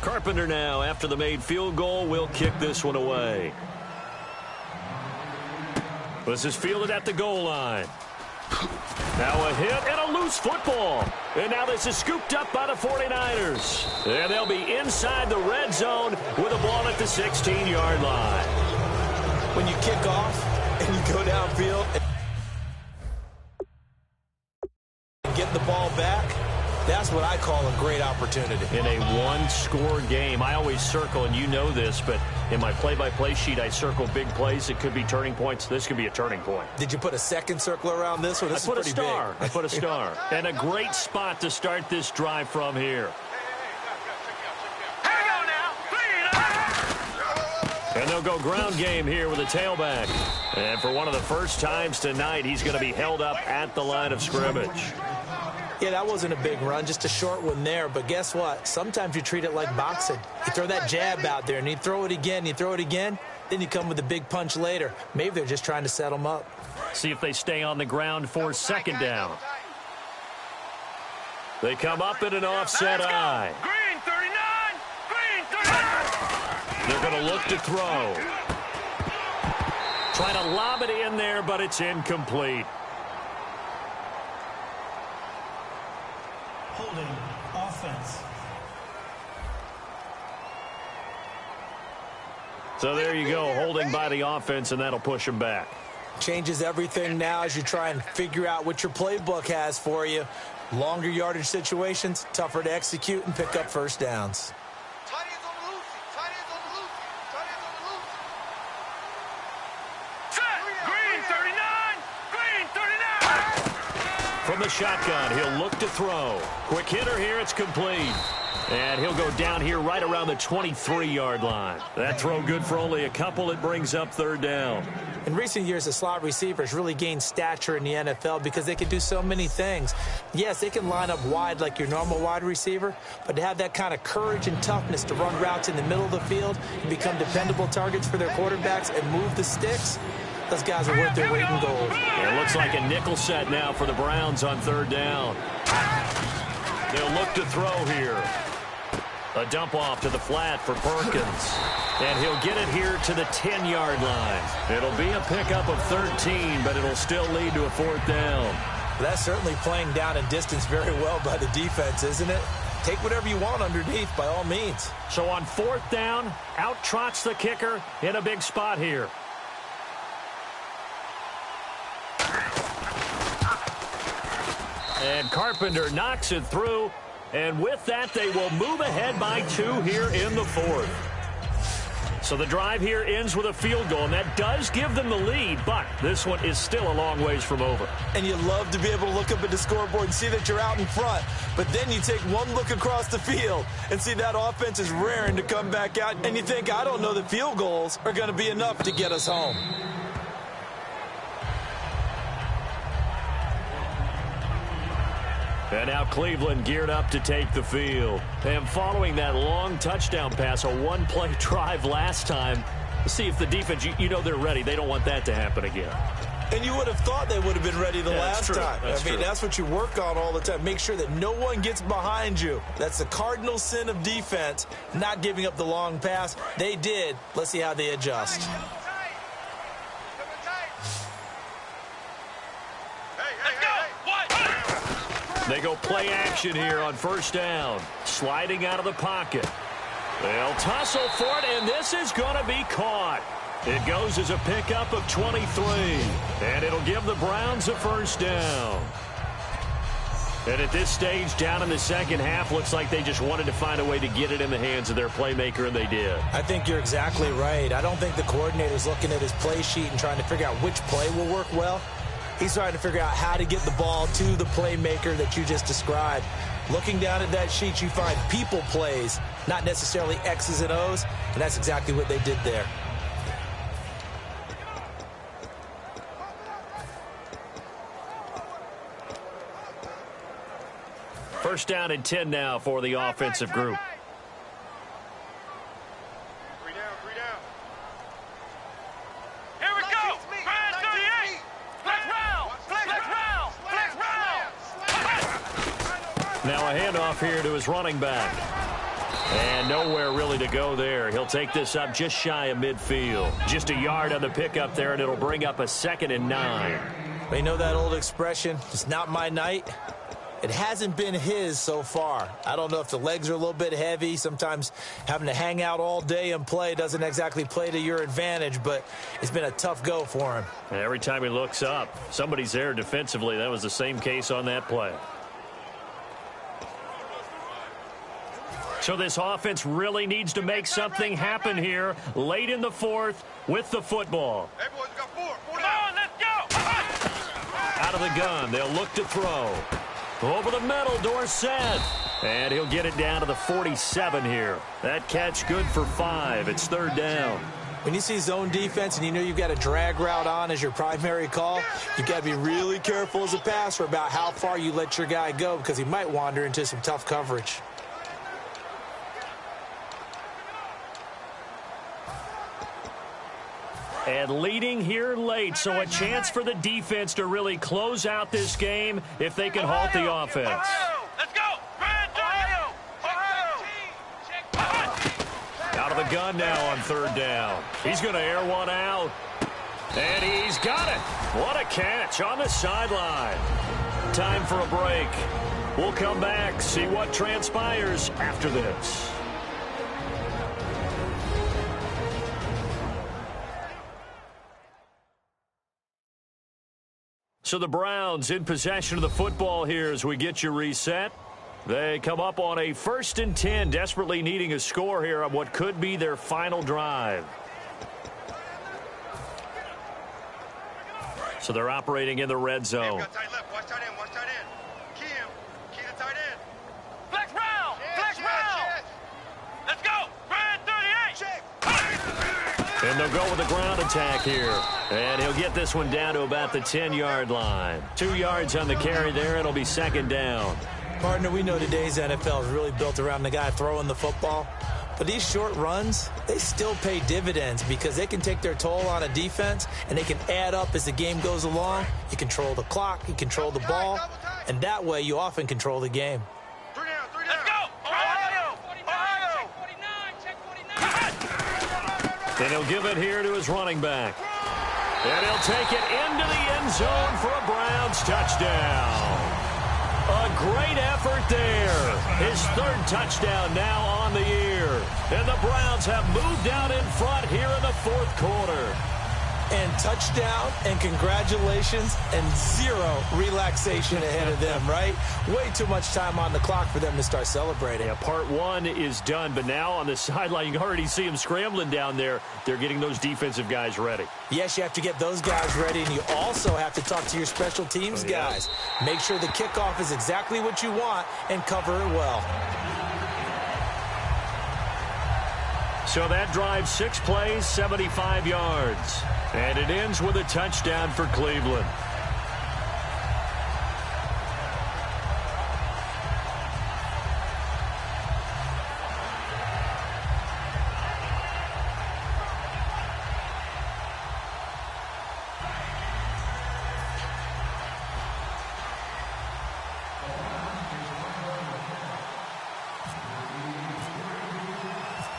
Carpenter now, after the made field goal, will kick this one away. This is fielded at the goal line. Now a hit and a loose football. And now this is scooped up by the 49ers. And they'll be inside the red zone with a ball at the 16-yard line. When you kick off and you go downfield and get the ball back, that's what I call a great opportunity. In a one-score game, I always circle, and you know this, but in my play-by-play sheet, I circle big plays. It could be turning points. This could be a turning point. Did you put a second circle around this one? This I put a star. I put a star. And a great spot to start this drive from here. And they'll go ground game here with a tailback. And for one of the first times tonight, he's going to be held up at the line of scrimmage. Yeah, that wasn't a big run, just a short one there. But guess what? Sometimes you treat it like boxing. You throw that jab out there, and you throw it again, then you come with a big punch later. Maybe they're just trying to set them up. See if they stay on the ground for 2nd down. They come up in an offset eye. Green 39! Green 39! They're going to look to throw. Trying to lob it in there, but it's incomplete. Holding offense. So there you go, holding by the offense, and that'll push them back. Changes everything now as you try and figure out what your playbook has for you. Longer yardage situations, tougher to execute and pick up first downs. Tight ends on the loose. Tight ends on the loose. Tight ends on the loose. Set! Green 39! Green 39! From the shotgun, he'll look to throw. Quick hitter here, it's complete. And he'll go down here right around the 23-yard line. That throw good for only a couple. It brings up 3rd down. In recent years, the slot receivers really gained stature in the NFL because they can do so many things. Yes, they can line up wide like your normal wide receiver, but to have that kind of courage and toughness to run routes in the middle of the field and become dependable targets for their quarterbacks and move the sticks, those guys are worth their weight in gold. It looks like a nickel set now for the Browns on 3rd down. They'll look to throw here. A dump off to the flat for Perkins. And he'll get it here to the 10-yard line. It'll be a pickup of 13, but it'll still lead to a 4th down. That's certainly playing down and distance very well by the defense, isn't it? Take whatever you want underneath by all means. So on 4th down, out trots the kicker in a big spot here. And Carpenter knocks it through. And with that, they will move ahead by 2 here in the 4th. So the drive here ends with a field goal, and that does give them the lead, but this one is still a long ways from over. And you love to be able to look up at the scoreboard and see that you're out in front, but then you take one look across the field and see that offense is raring to come back out, and you think, I don't know that field goals are going to be enough to get us home. And now Cleveland geared up to take the field. And following that long touchdown pass, a one-play drive last time, see if the defense, you know they're ready. They don't want that to happen again. And you would have thought they would have been ready the last time. That's true. That's what you work on all the time. Make sure that no one gets behind you. That's the cardinal sin of defense, not giving up the long pass. They did. Let's see how they adjust. They go play action here on first down. Sliding out of the pocket. They'll tussle for it, and this is going to be caught. It goes as a pickup of 23, and it'll give the Browns a first down. And at this stage, down in the second half, looks like they just wanted to find a way to get it in the hands of their playmaker, and they did. I think you're exactly right. I don't think the coordinator's looking at his play sheet and trying to figure out which play will work well. He's trying to figure out how to get the ball to the playmaker that you just described. Looking down at that sheet, you find people plays, not necessarily X's and O's, and that's exactly what they did there. First down and 10 now for the offensive group. Now a handoff here to his running back. And nowhere really to go there. He'll take this up just shy of midfield. Just a yard on the pickup there, and it'll bring up a 2nd and 9. They know that old expression, it's not my night. It hasn't been his so far. I don't know if the legs are a little bit heavy. Sometimes having to hang out all day and play doesn't exactly play to your advantage, but it's been a tough go for him. And every time he looks up, somebody's there defensively. That was the same case on that play. So this offense really needs to make something happen here late in the fourth with the football. Everyone's got four. Come on, let's go. Out of the gun, they'll look to throw. Over the middle, Dorsett. And he'll get it down to the 47 here. That catch good for 5. It's 3rd down. When you see zone defense and you know you've got a drag route on as your primary call, you've got to be really careful as a passer about how far you let your guy go because he might wander into some tough coverage. And leading here late, so a chance for the defense to really close out this game if they can halt the offense. Ohio, let's go. Out of the gun now on 3rd down. He's going to air one out. And he's got it. What a catch on the sideline. Time for a break. We'll come back, see what transpires after this. So the Browns in possession of the football here as we get you reset. They come up on a 1st and 10, desperately needing a score here on what could be their final drive. So they're operating in the red zone. Got tight left. Watch tight end. Watch tight end. Key him. Key the tight end. Flex round. Flex round. Let's go. Brand 38. And they'll go with the ground attack here. And he'll get this one down to about the 10-yard line. 2 yards on the carry there. It'll be 2nd down. Partner, we know today's NFL is really built around the guy throwing the football. But these short runs, they still pay dividends because they can take their toll on a defense and they can add up as the game goes along. You control the clock, you control the ball, and that way you often control the game. 3 down. Let's go. Ohio. Ohio. Check 49. And he'll give it here to his running back. And he'll take it into the end zone for a Browns touchdown. A great effort there. His 3rd touchdown now on the year. And the Browns have moved out in front here in the 4th quarter. and touchdown and congratulations and zero relaxation ahead of them, right? Way too much time on the clock for them to start celebrating. Yeah, part one is done, but now on the sideline, you can already see them scrambling down there. They're getting those defensive guys ready. Yes, you have to get those guys ready, and you also have to talk to your special teams guys. Make sure the kickoff is exactly what you want and cover it well. So that drive, 6 plays, 75 yards. And it ends with a touchdown for Cleveland.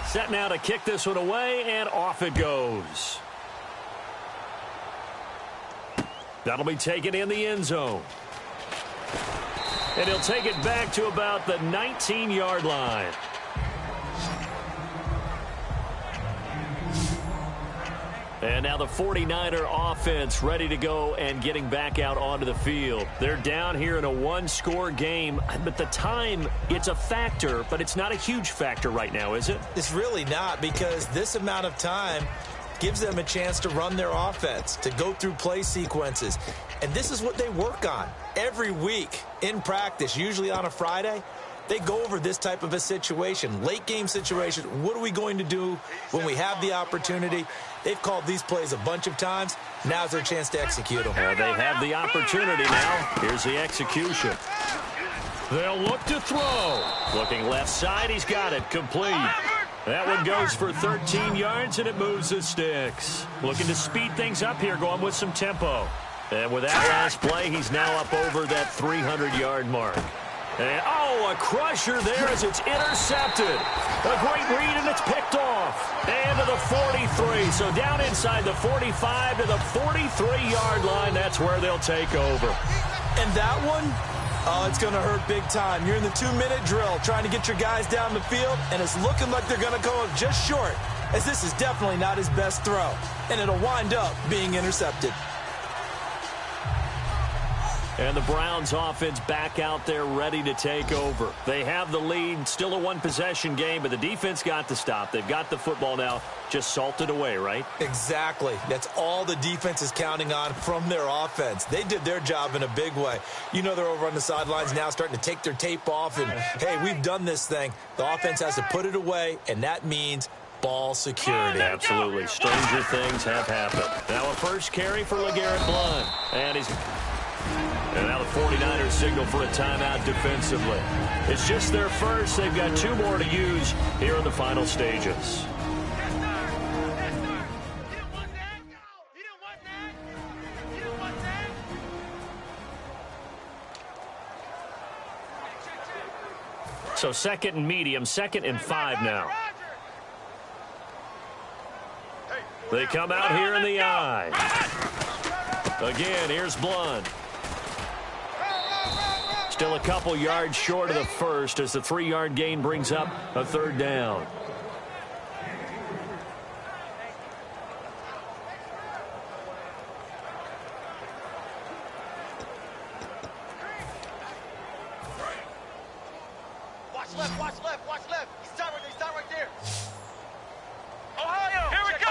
Set now to kick this one away, and off it goes. That'll be taken in the end zone. And he'll take it back to about the 19-yard line. And now the 49er offense ready to go and getting back out onto the field. They're down here in a one-score game, but the time, it's a factor, but it's not a huge factor right now, is it? It's really not, because this amount of time gives them a chance to run their offense, to go through play sequences. And this is what they work on every week in practice, usually on a Friday. They go over this type of a situation, late game situation. What are we going to do when we have the opportunity? They've called these plays a bunch of times. Now's their chance to execute them. They have the opportunity now. Here's the execution. They'll look to throw. Looking left side, he's got it. Complete. That one goes for 13 yards, and it moves the sticks. Looking to speed things up here, going with some tempo. And with that last play, he's now up over that 300-yard mark. And, a crusher there as it's intercepted. A great read, and it's picked off. And to the 43. So down inside the 45 to the 43-yard line. That's where they'll take over. And that one, it's going to hurt big time. You're in the 2-minute drill trying to get your guys down the field, and it's looking like they're going to go up just short, as this is definitely not his best throw. And it'll wind up being intercepted. And the Browns offense back out there ready to take over. They have the lead, still a one-possession game, but the defense got the stop. They've got the football now, just salted away, right? Exactly. That's all the defense is counting on from their offense. They did their job in a big way. You know they're over on the sidelines now starting to take their tape off, and, hey, we've done this thing. The offense has to put it away, and that means ball security. Absolutely. Stranger things have happened. Now a first carry for LeGarrette Blount. And now the 49ers signal for a timeout defensively. It's just their first. They've got 2 more to use here in the final stages. So 2nd and medium, 2nd and 5 now. They come out here in the I. Again, here's Blount. Still a couple yards short of the first as the 3-yard gain brings up a 3rd down. Watch left, watch left, watch left. He's down right there. Ohio, here we go.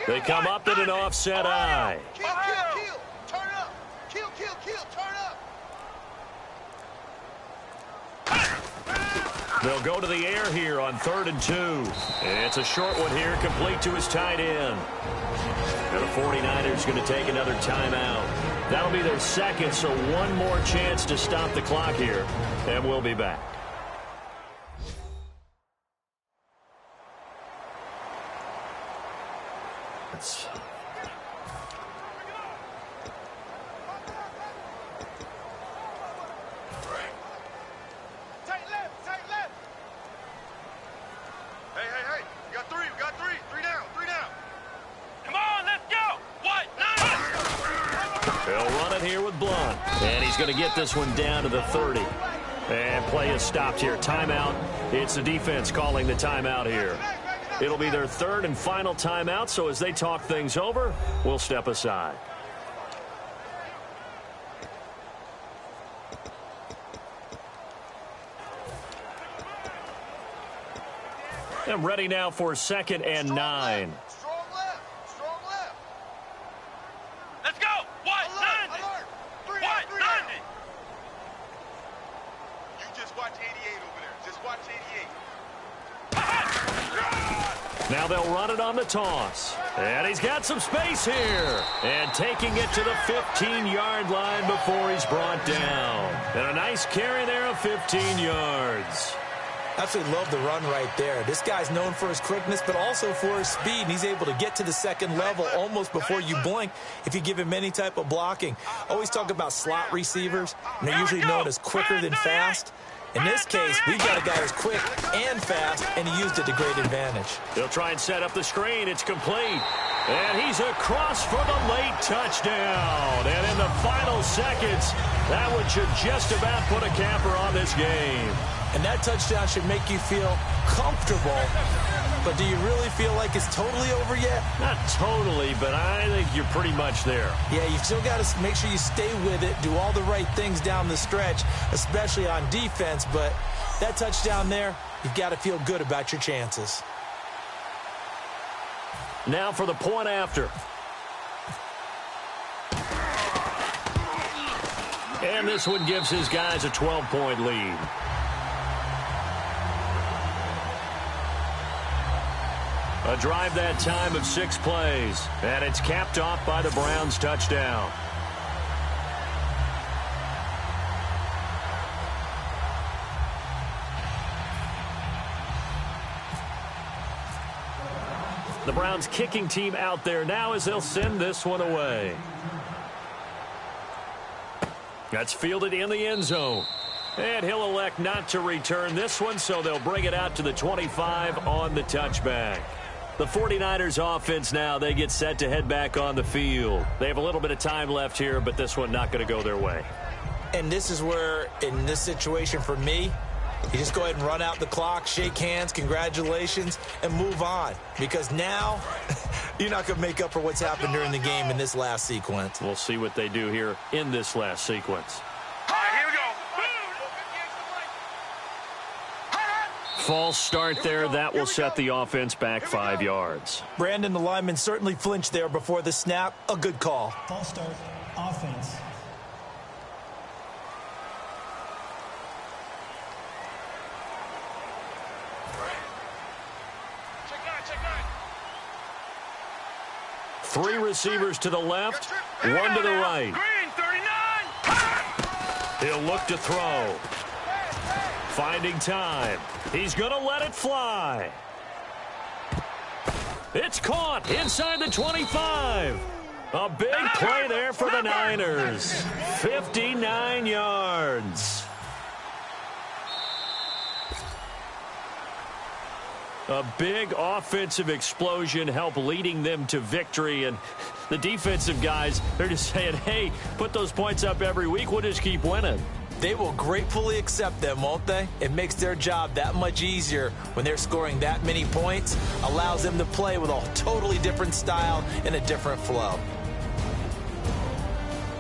They come up in an offset I. Kill. Turn up. Kill. Turn up. They'll go to the air here on 3rd and 2. And it's a short one here, complete to his tight end. And the 49ers going to take another timeout. That'll be their 2nd, so one more chance to stop the clock here. And we'll be back. Hey. We got three. Three down. Come on, let's go. What? They'll run it here with Blount. And he's going to get this one down to the 30. And play is stopped here. Timeout. It's the defense calling the timeout here. It'll be their third and final timeout, so as they talk things over, we'll step aside. I'm ready now for 2nd and 9. Strong left. Strong left. Let's go. What? 90. Alert. What? 90. You just watch 88 over there. Just watch 88. Now they'll run it on the toss. And he's got some space here. And taking it to the 15-yard line before he's brought down. And a nice carry there of 15 yards. Absolutely love the run right there. This guy's known for his quickness, but also for his speed. And he's able to get to the second level almost before you blink if you give him any type of blocking. Always talk about slot receivers, and they're usually known as quicker than fast. In this case, we've got a guy who's quick and fast, and he used it to great advantage. They'll try and set up the screen. It's complete. And he's across for the late touchdown. And in the final seconds, that one should just about put a capper on this game. And that touchdown should make you feel comfortable. But do you really feel like it's totally over yet? Not totally, but I think you're pretty much there. Yeah, you've still got to make sure you stay with it, do all the right things down the stretch, especially on defense. But that touchdown there, you've got to feel good about your chances. Now for the point after. And this one gives his guys a 12-point lead. A drive that time of 6 plays, and it's capped off by the Browns' touchdown. The Browns kicking team out there now as they'll send this one away. That's fielded in the end zone. And he'll elect not to return this one, so they'll bring it out to the 25 on the touchback. The 49ers offense now, they get set to head back on the field. They have a little bit of time left here, but this one not going to go their way. And this is where, in this situation for me, you just go ahead and run out the clock, shake hands, congratulations, and move on. Because now, you're not going to make up for what's happened during the game in this last sequence. We'll see what they do here in this last sequence. False start there. That will set the offense back 5 yards. Brandon, the lineman certainly flinched there before the snap. A good call. False start, offense. Three receivers to the left, one to the right. He'll look to throw. Finding time. He's going to let it fly. It's caught inside the 25. A big play there for the Niners. 59 yards. A big offensive explosion helped leading them to victory. And the defensive guys, they're just saying, hey, put those points up every week. We'll just keep winning. They will gratefully accept them, won't they? It makes their job that much easier when they're scoring that many points. Allows them to play with a totally different style and a different flow.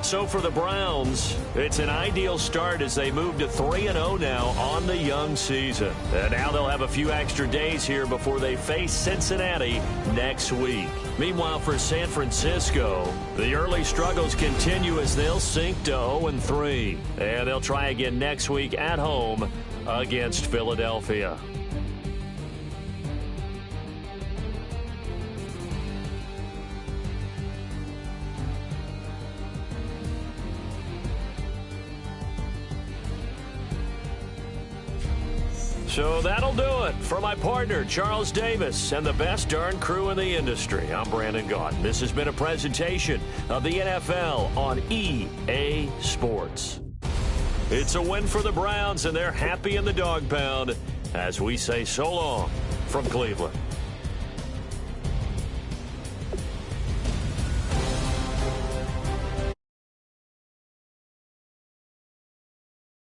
So for the Browns, it's an ideal start as they move to 3-0 now on the young season. And now they'll have a few extra days here before they face Cincinnati next week. Meanwhile, for San Francisco, the early struggles continue as they'll sink to 0-3. And they'll try again next week at home against Philadelphia. So that'll do it for my partner, Charles Davis, and the best darn crew in the industry. I'm Brandon Gaudin. This has been a presentation of the NFL on EA Sports. It's a win for the Browns, and they're happy in the dog pound as we say so long from Cleveland.